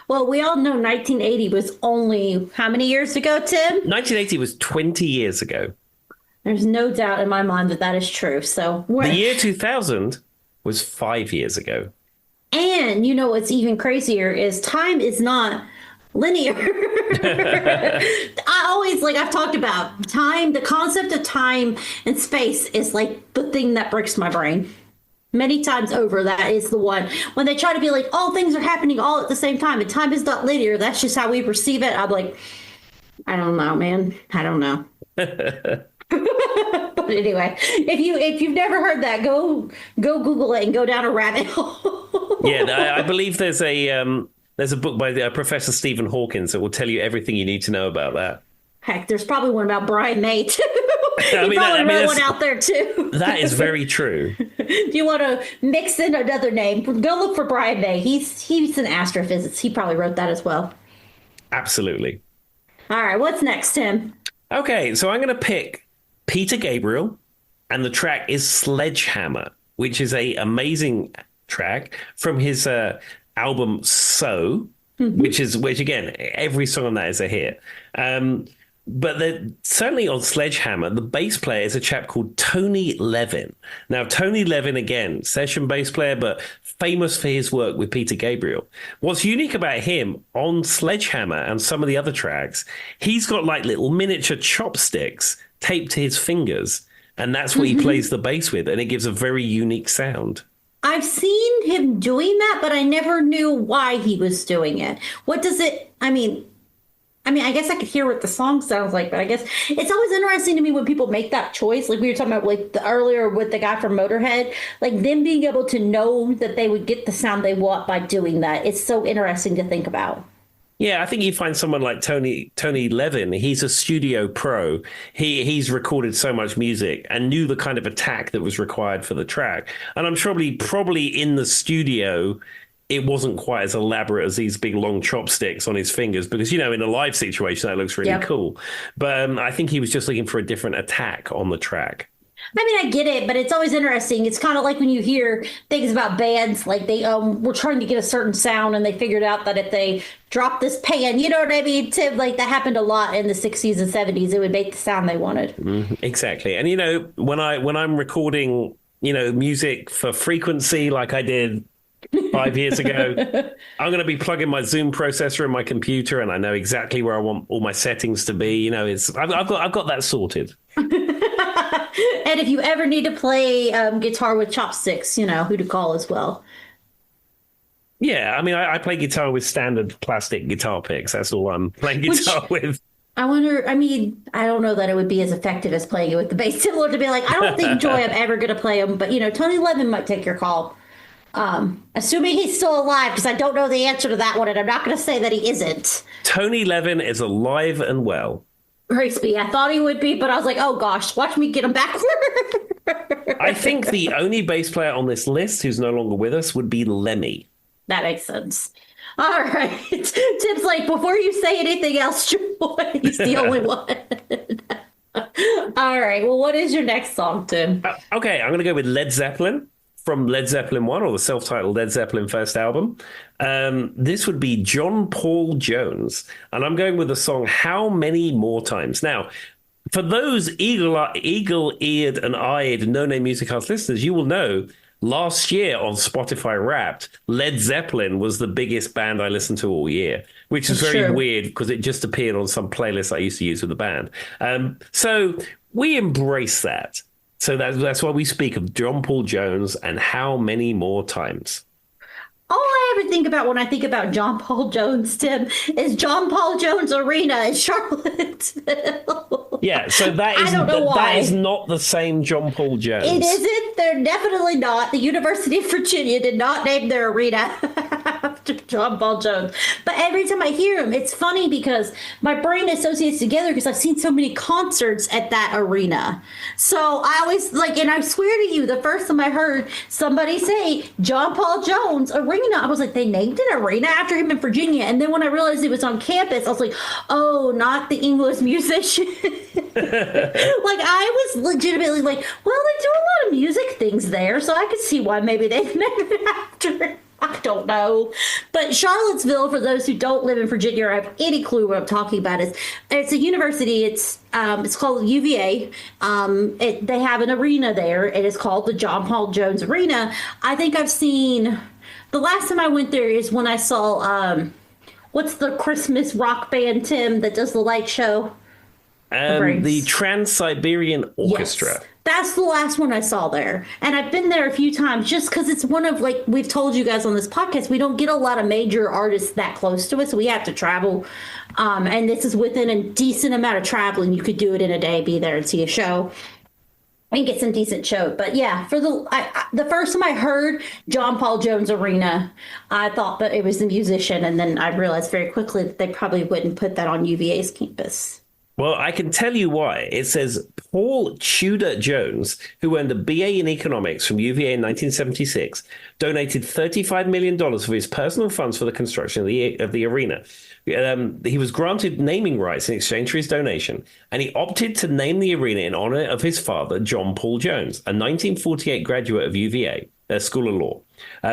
Well, we all know 1980 was only how many years ago, Tim? 1980 was 20 years ago. There's no doubt in my mind that that is true. So The year 2000 was 5 years ago. And what's even crazier is time is not linear. I always, like I've talked about, time, the concept of time and space is like the thing that breaks my brain. Many times over, that is the one. When they try to be like, all things are happening all at the same time, and time is not linear, that's just how we perceive it. I'm like, I don't know, man. I don't know. But anyway, if you've never heard that, go Google it and go down a rabbit hole. Yeah, I believe there's a book by Professor Stephen Hawkings that will tell you everything you need to know about that. Heck, there's probably one about Brian May too. He probably wrote one out there too. That is very true. Do you want to mix in another name? Go look for Brian May. He's an astrophysicist. He probably wrote that as well. Absolutely. All right, what's next, Tim? Okay, so I'm going to pick Peter Gabriel, and the track is Sledgehammer, which is a amazing track from his album So, which again, every song on that is a hit. certainly on Sledgehammer, the bass player is a chap called Tony Levin. Now, Tony Levin, again, session bass player, but famous for his work with Peter Gabriel. What's unique about him on Sledgehammer and some of the other tracks, he's got like little miniature chopsticks taped to his fingers, and that's what he plays the bass with, and it gives a very unique sound. I've seen him doing that, but I never knew why he was doing it. What does it, I guess I could hear what the song sounds like, but I guess it's always interesting to me when people make that choice. Like we were talking about like earlier with the guy from Motorhead, like them being able to know that they would get the sound they want by doing that. It's so interesting to think about. Yeah, I think you find someone like Tony Levin. He's a studio pro. He's recorded so much music and knew the kind of attack that was required for the track. And I'm probably in the studio, it wasn't quite as elaborate as these big long chopsticks on his fingers because, in a live situation, that looks really cool. But I think he was just looking for a different attack on the track. I get it, but it's always interesting. It's kind of like when you hear things about bands, like they were trying to get a certain sound and they figured out that if they drop this pan, you know what I mean, Tim? Like that happened a lot in the 60s and 70s. It would make the sound they wanted. Exactly. And, when I'm recording, music for Frequency like I did 5 years ago, I'm going to be plugging my Zoom processor in my computer, and I know exactly where I want all my settings to be. I've got that sorted. And if you ever need to play guitar with chopsticks, who to call as well. Yeah, I play guitar with standard plastic guitar picks. That's all I'm playing guitar with. I wonder, I don't know that it would be as effective as playing it with the bass. Similar to be like, I don't think, Joy, I'm ever going to play them. But, Tony Levin might take your call. Assuming he's still alive, because I don't know the answer to that one, and I'm not going to say that he isn't. Tony Levin is alive and well. Crispy. I thought he would be, but I was like, oh gosh, watch me get him back. I think the only bass player on this list who's no longer with us would be Lemmy. That makes sense. All right. Tim's like, before you say anything else, Joy, he's the only one. All right. Well, what is your next song, Tim? Okay, I'm going to go with Led Zeppelin. From Led Zeppelin 1, or the self-titled Led Zeppelin first album. This would be John Paul Jones. And I'm going with the song How Many More Times. Now, for those eagle-eared and eyed No Name Music House listeners, you will know last year on Spotify Wrapped, Led Zeppelin was the biggest band I listened to all year, which is very weird because it just appeared on some playlist I used to use with the band. So we embrace that. So that's why we speak of John Paul Jones and How Many More Times. All I ever think about when I think about John Paul Jones, Tim, is John Paul Jones Arena in Charlottesville. Yeah, so that is not the same John Paul Jones. It isn't. They're definitely not. The University of Virginia did not name their arena after John Paul Jones. But every time I hear him, it's funny because my brain associates together because I've seen so many concerts at that arena. So I always and I swear to you, the first time I heard somebody say John Paul Jones Arena, I was like, they named an arena after him in Virginia. And then when I realized it was on campus, I was like, oh, not the English musician. I was legitimately like, well, they do a lot of music things there, so I could see why maybe they named it after. I don't know. But Charlottesville, for those who don't live in Virginia or have any clue what I'm talking about, it's a university. It's called UVA. They have an arena there. It is called the John Paul Jones Arena. I think I've seen, the last time I went there is when I saw, what's the Christmas rock band, Tim, that does the light show? The Trans-Siberian Orchestra. Yes. That's the last one I saw there. And I've been there a few times just because it's one of, we've told you guys on this podcast, we don't get a lot of major artists that close to us. So we have to travel. And this is within a decent amount of traveling. You could do it in a day, be there and see a show and get some decent show. But yeah, for the first time I heard John Paul Jones Arena, I thought that it was the musician. And then I realized very quickly that they probably wouldn't put that on UVA's campus. Well, I can tell you why. It says Paul Tudor Jones, who earned a BA in economics from UVA in 1976, donated $35 million of his personal funds for the construction of the arena. He was granted naming rights in exchange for his donation, and he opted to name the arena in honor of his father, John Paul Jones, a 1948 graduate of UVA, their School of Law.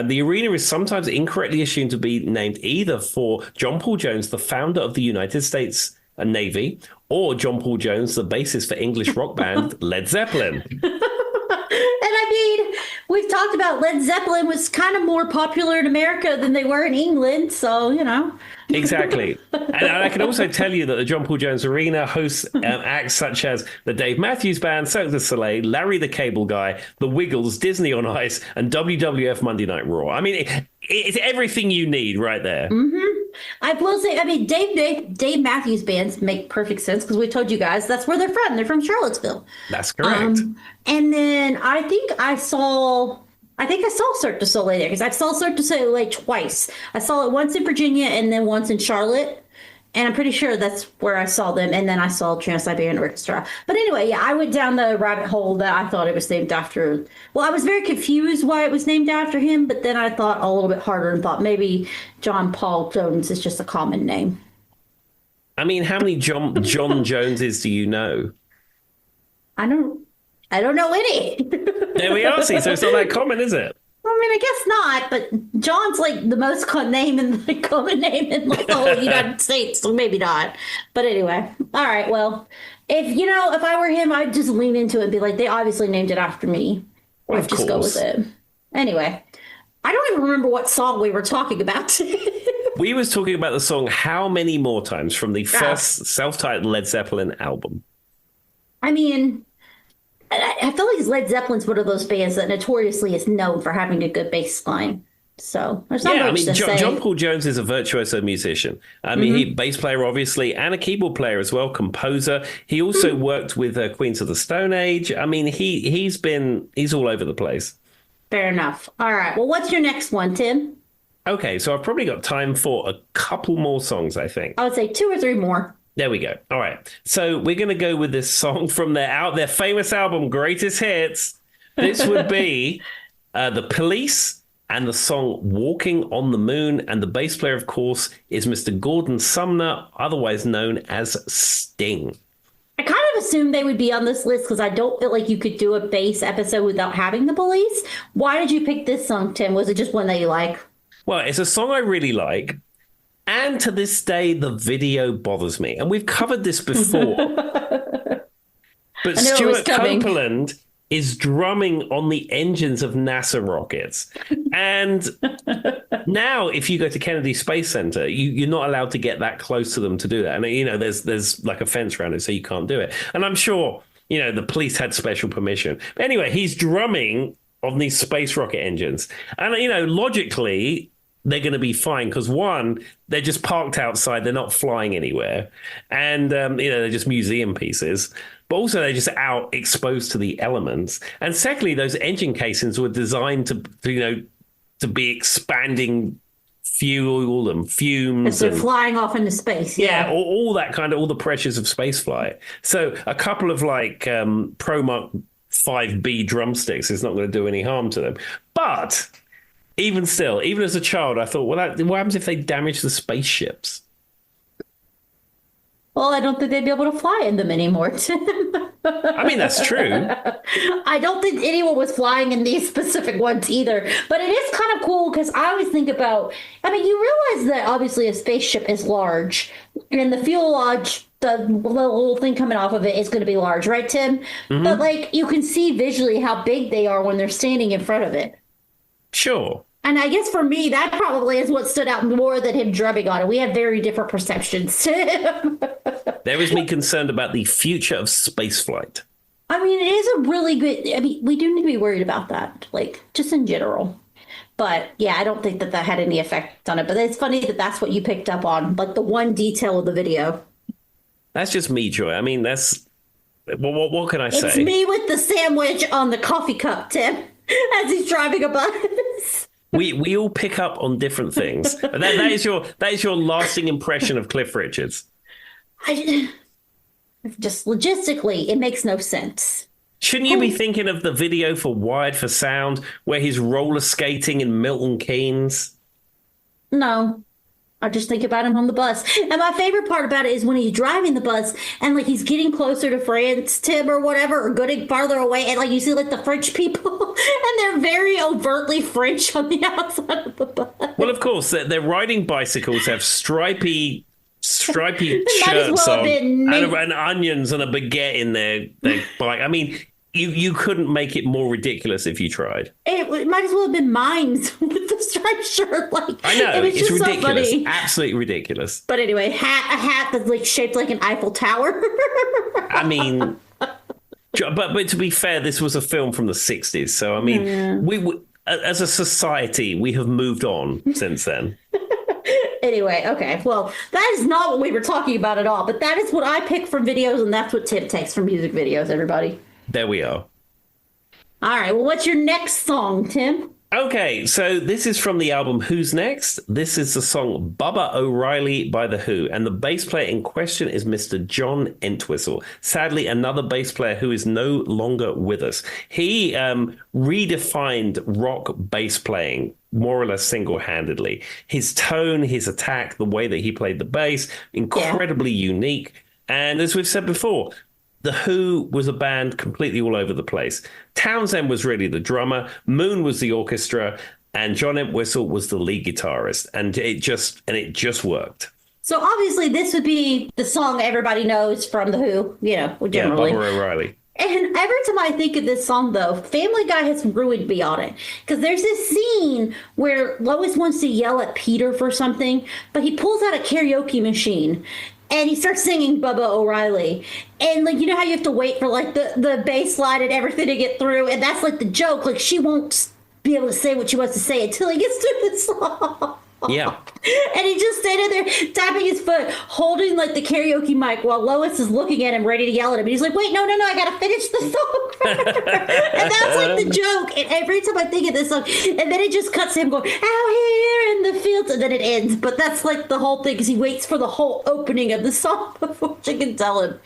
The arena is sometimes incorrectly assumed to be named either for John Paul Jones, the founder of the United States and Navy, or John Paul Jones, the bassist for English rock band Led Zeppelin. And I mean, we've talked about Led Zeppelin was kind of more popular in America than they were in England. So, you know. Exactly. And I can also tell you that the John Paul Jones Arena hosts acts such as the Dave Matthews Band, Cirque du Soleil, Larry the Cable Guy, The Wiggles, Disney on Ice, and WWF Monday Night Raw. I mean, it's everything you need right there. Mm-hmm. I will say, I mean, Dave Matthews Bands make perfect sense because we told you guys that's where they're from. They're from Charlottesville. That's correct. And then I think I saw Cirque du Soleil there because I saw Cirque du Soleil twice. I saw it once in Virginia and then once in Charlotte. And I'm pretty sure that's where I saw them. And then I saw Trans-Siberian Orchestra. But anyway, yeah, I went down the rabbit hole that I thought it was named after. Well, I was very confused why it was named after him. But then I thought a little bit harder and thought maybe John Paul Jones is just a common name. I mean, how many John Joneses do you know? I don't know any. There we are. See, so it's not that common, is it? I mean, I guess not, but John's like the most common name in like the whole United States, so maybe not. But anyway, all right. Well, if I were him, I'd just lean into it and be like, they obviously named it after me. Well, I'd just go with it. Anyway, I don't even remember what song we were talking about. We was talking about the song "How Many More Times" from the first self-titled Led Zeppelin album. I mean, I feel like Led Zeppelin's one of those bands that notoriously is known for having a good bass line. So there's not much to say. John Paul Jones is a virtuoso musician. I mean, he's bass player, obviously, and a keyboard player as well, composer. He also worked with Queens of the Stone Age. I mean, he's all over the place. Fair enough. All right. Well, what's your next one, Tim? Okay, so I've probably got time for a couple more songs, I think. I would say 2 or 3 more. There we go. All right. So we're going to go with this song from their famous album, Greatest Hits. This would be The Police and the song Walking on the Moon. And the bass player, of course, is Mr. Gordon Sumner, otherwise known as Sting. I kind of assumed they would be on this list because I don't feel like you could do a bass episode without having the Police. Why did you pick this song, Tim? Was it just one that you like? Well, it's a song I really like. And to this day, the video bothers me. And we've covered this before. But Stuart Copeland is drumming on the engines of NASA rockets. And now, if you go to Kennedy Space Center, you're not allowed to get that close to them to do that. And, there's like a fence around it, so you can't do it. And I'm sure, the police had special permission. But anyway, he's drumming on these space rocket engines. And, logically, they're going to be fine because, one, they're just parked outside. They're not flying anywhere. And, they're just museum pieces. But also they're just out exposed to the elements. And secondly, those engine casings were designed to be expanding fuel and fumes. So flying off into space. Yeah, all that all the pressures of space flight. So a couple of Pro Mark 5B drumsticks is not going to do any harm to them. But even still, even as a child, I thought, what happens if they damage the spaceships? Well, I don't think they'd be able to fly in them anymore, Tim. I mean, that's true. I don't think anyone was flying in these specific ones either. But it is kind of cool because I always think about, you realize that obviously a spaceship is large and the fuselage, the little thing coming off of it is going to be large, right, Tim? Mm-hmm. But you can see visually how big they are when they're standing in front of it. Sure. And I guess for me, that probably is what stood out more than him drumming on it. We have very different perceptions. There is me concerned about the future of spaceflight. It is a really good... we do need to be worried about that, just in general. But, yeah, I don't think that had any effect on it. But it's funny that that's what you picked up on, the one detail of the video. That's just me, Joy. That's... What can I say? It's me with the sandwich on the coffee cup, Tim, as he's driving a bus. We all pick up on different things. That is your lasting impression of Cliff Richards. Just logistically, it makes no sense. Shouldn't you be thinking of the video for Wired for Sound where he's roller skating in Milton Keynes? No. I just think about him on the bus. And my favorite part about it is when he's driving the bus and he's getting closer to France, Tim, or whatever, or getting farther away. And you see the French people and they're very overtly French on the outside of the bus. Well, of course, they're riding bicycles, have stripy stripy Might as shirts well have on, been and onions and a baguette in their bike. I mean, you couldn't make it more ridiculous if you tried. It might as well have been mimes with the striped shirt. Like, I know, it was it's just ridiculous. So funny. Absolutely ridiculous. But anyway, a hat that's like shaped like an Eiffel Tower. I mean, but to be fair, this was a film from the 60s. So, I mean, we as a society, we have moved on since then. Anyway, okay. Well, that is not what we were talking about at all. But that is what I pick from videos, and that's what Tim takes from music videos, everybody. There we are. All right. Well, what's your next song, Tim? Okay, so this is from the album Who's Next? This is the song Bubba O'Reilly by The Who, and the bass player in question is Mr. John Entwistle. Sadly, another bass player who is no longer with us. He redefined rock bass playing more or less single-handedly. His tone, his attack, the way that he played the bass, incredibly unique. And as we've said before, The Who was a band completely all over the place. Townsend was really the drummer, Moon was the orchestra, and John Entwistle was the lead guitarist. And it just worked. So obviously this would be the song everybody knows from The Who, generally. Yeah, Bubba O'Reilly. And every time I think of this song, though, Family Guy has ruined me on it. Because there's this scene where Lois wants to yell at Peter for something, but he pulls out a karaoke machine and he starts singing Bubba O'Reilly. And, like, you know how you have to wait for, like, the bass line and everything to get through? And that's, like, the joke. Like, she won't be able to say what she wants to say until he gets through the song. Yeah. And he just standing there tapping his foot, holding like the karaoke mic while Lois is looking at him, ready to yell at him. And he's like, wait, no, I gotta finish the song. And that's like the joke. And every time I think of this song, and then it just cuts to him going, out here in the fields, and then it ends. But that's like the whole thing, because he waits for the whole opening of the song before she can tell him.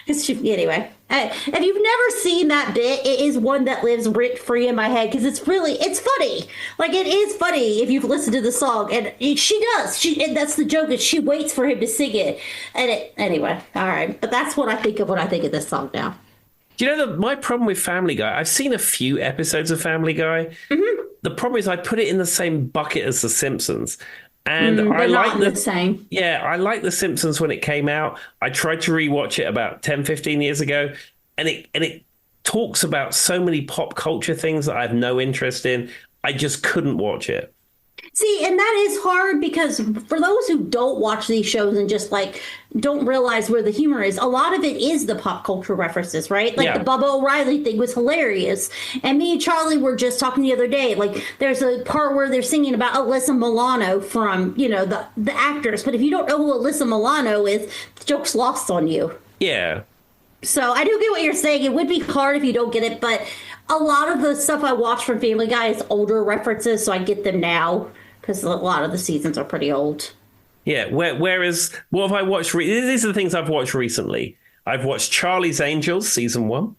Anyway, if you've never seen that bit, it is one that lives rent-free in my head because it's funny. Like, it is funny if you've listened to the song, and she does. And that's the joke, is she waits for him to sing it. Anyway, all right. But that's what I think of when I think of this song now. Do you know my problem with Family Guy? I've seen a few episodes of Family Guy. Mm-hmm. The problem is I put it in the same bucket as The Simpsons. And I like the same. Yeah, I like The Simpsons when it came out. I tried to rewatch it about 10, 15 years ago, and it talks about so many pop culture things that I have no interest in. I just couldn't watch it. See, and that is hard because for those who don't watch these shows and just like don't realize where the humor is, a lot of it is the pop culture references, right? Like the Bubba O'Reilly thing was hilarious. And me and Charlie were just talking the other day, like there's a part where they're singing about Alyssa Milano from, the actors. But if you don't know who Alyssa Milano is, the joke's lost on you. Yeah. So I do get what you're saying. It would be hard if you don't get it, but a lot of the stuff I watch from Family Guy is older references, so I get them now because a lot of the seasons are pretty old. Yeah, whereas, what have I watched? These are the things I've watched recently. I've watched Charlie's Angels, season 1.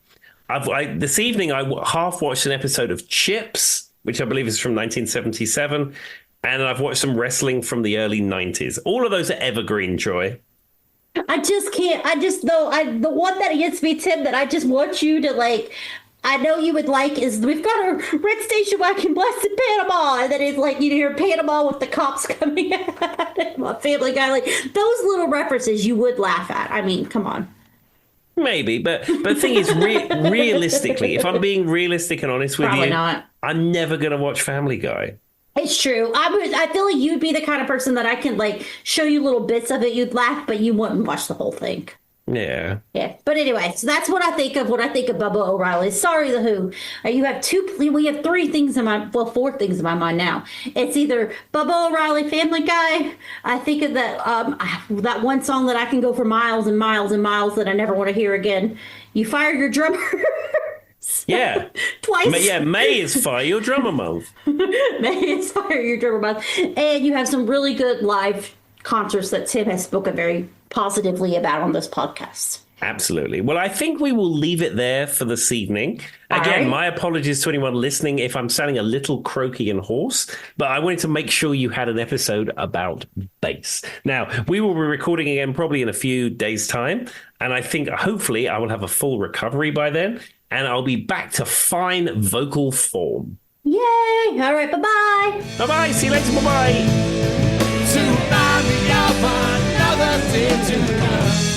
This evening, I half watched an episode of Chips, which I believe is from 1977, and I've watched some wrestling from the early 90s. All of those are evergreen, Joy. I just can't. The one that gets me, Tim, that I just want you to like. I know you would like is we've got a red station wagon blasted Panama, and then it's like you hear Panama with the cops coming at my Family Guy, like those little references you would laugh at. I mean, come on. Maybe, but the thing is, realistically, if I'm being realistic and honest with Probably you, not. I'm never going to watch Family Guy. It's true. I feel like you'd be the kind of person that I can like show you little bits of it. You'd laugh, but you wouldn't watch the whole thing. Yeah. Yeah. But anyway, so that's what I think of when I think of Bubba O'Reilly. Sorry, The Who. We have 4 things in my mind now. It's either Bubba O'Reilly, Family Guy. I think of that one song that I can go for miles and miles and miles that I never want to hear again. You Fire Your Drummer. Yeah. Twice. May is Fire Your Drummer Month. May is Fire Your Drummer Month. And you have some really good live concerts that Tim has spoken very positively about on this podcast. Absolutely. Well, I think we will leave it there for this evening. Again, my apologies to anyone listening if I'm sounding a little croaky and hoarse, but I wanted to make sure you had an episode about bass. Now, we will be recording again probably in a few days' time, and I think hopefully I will have a full recovery by then, and I'll be back to fine vocal form. Yay! All right, bye-bye. Bye-bye. See you later. Bye-bye. Tsunami of another addicted to love.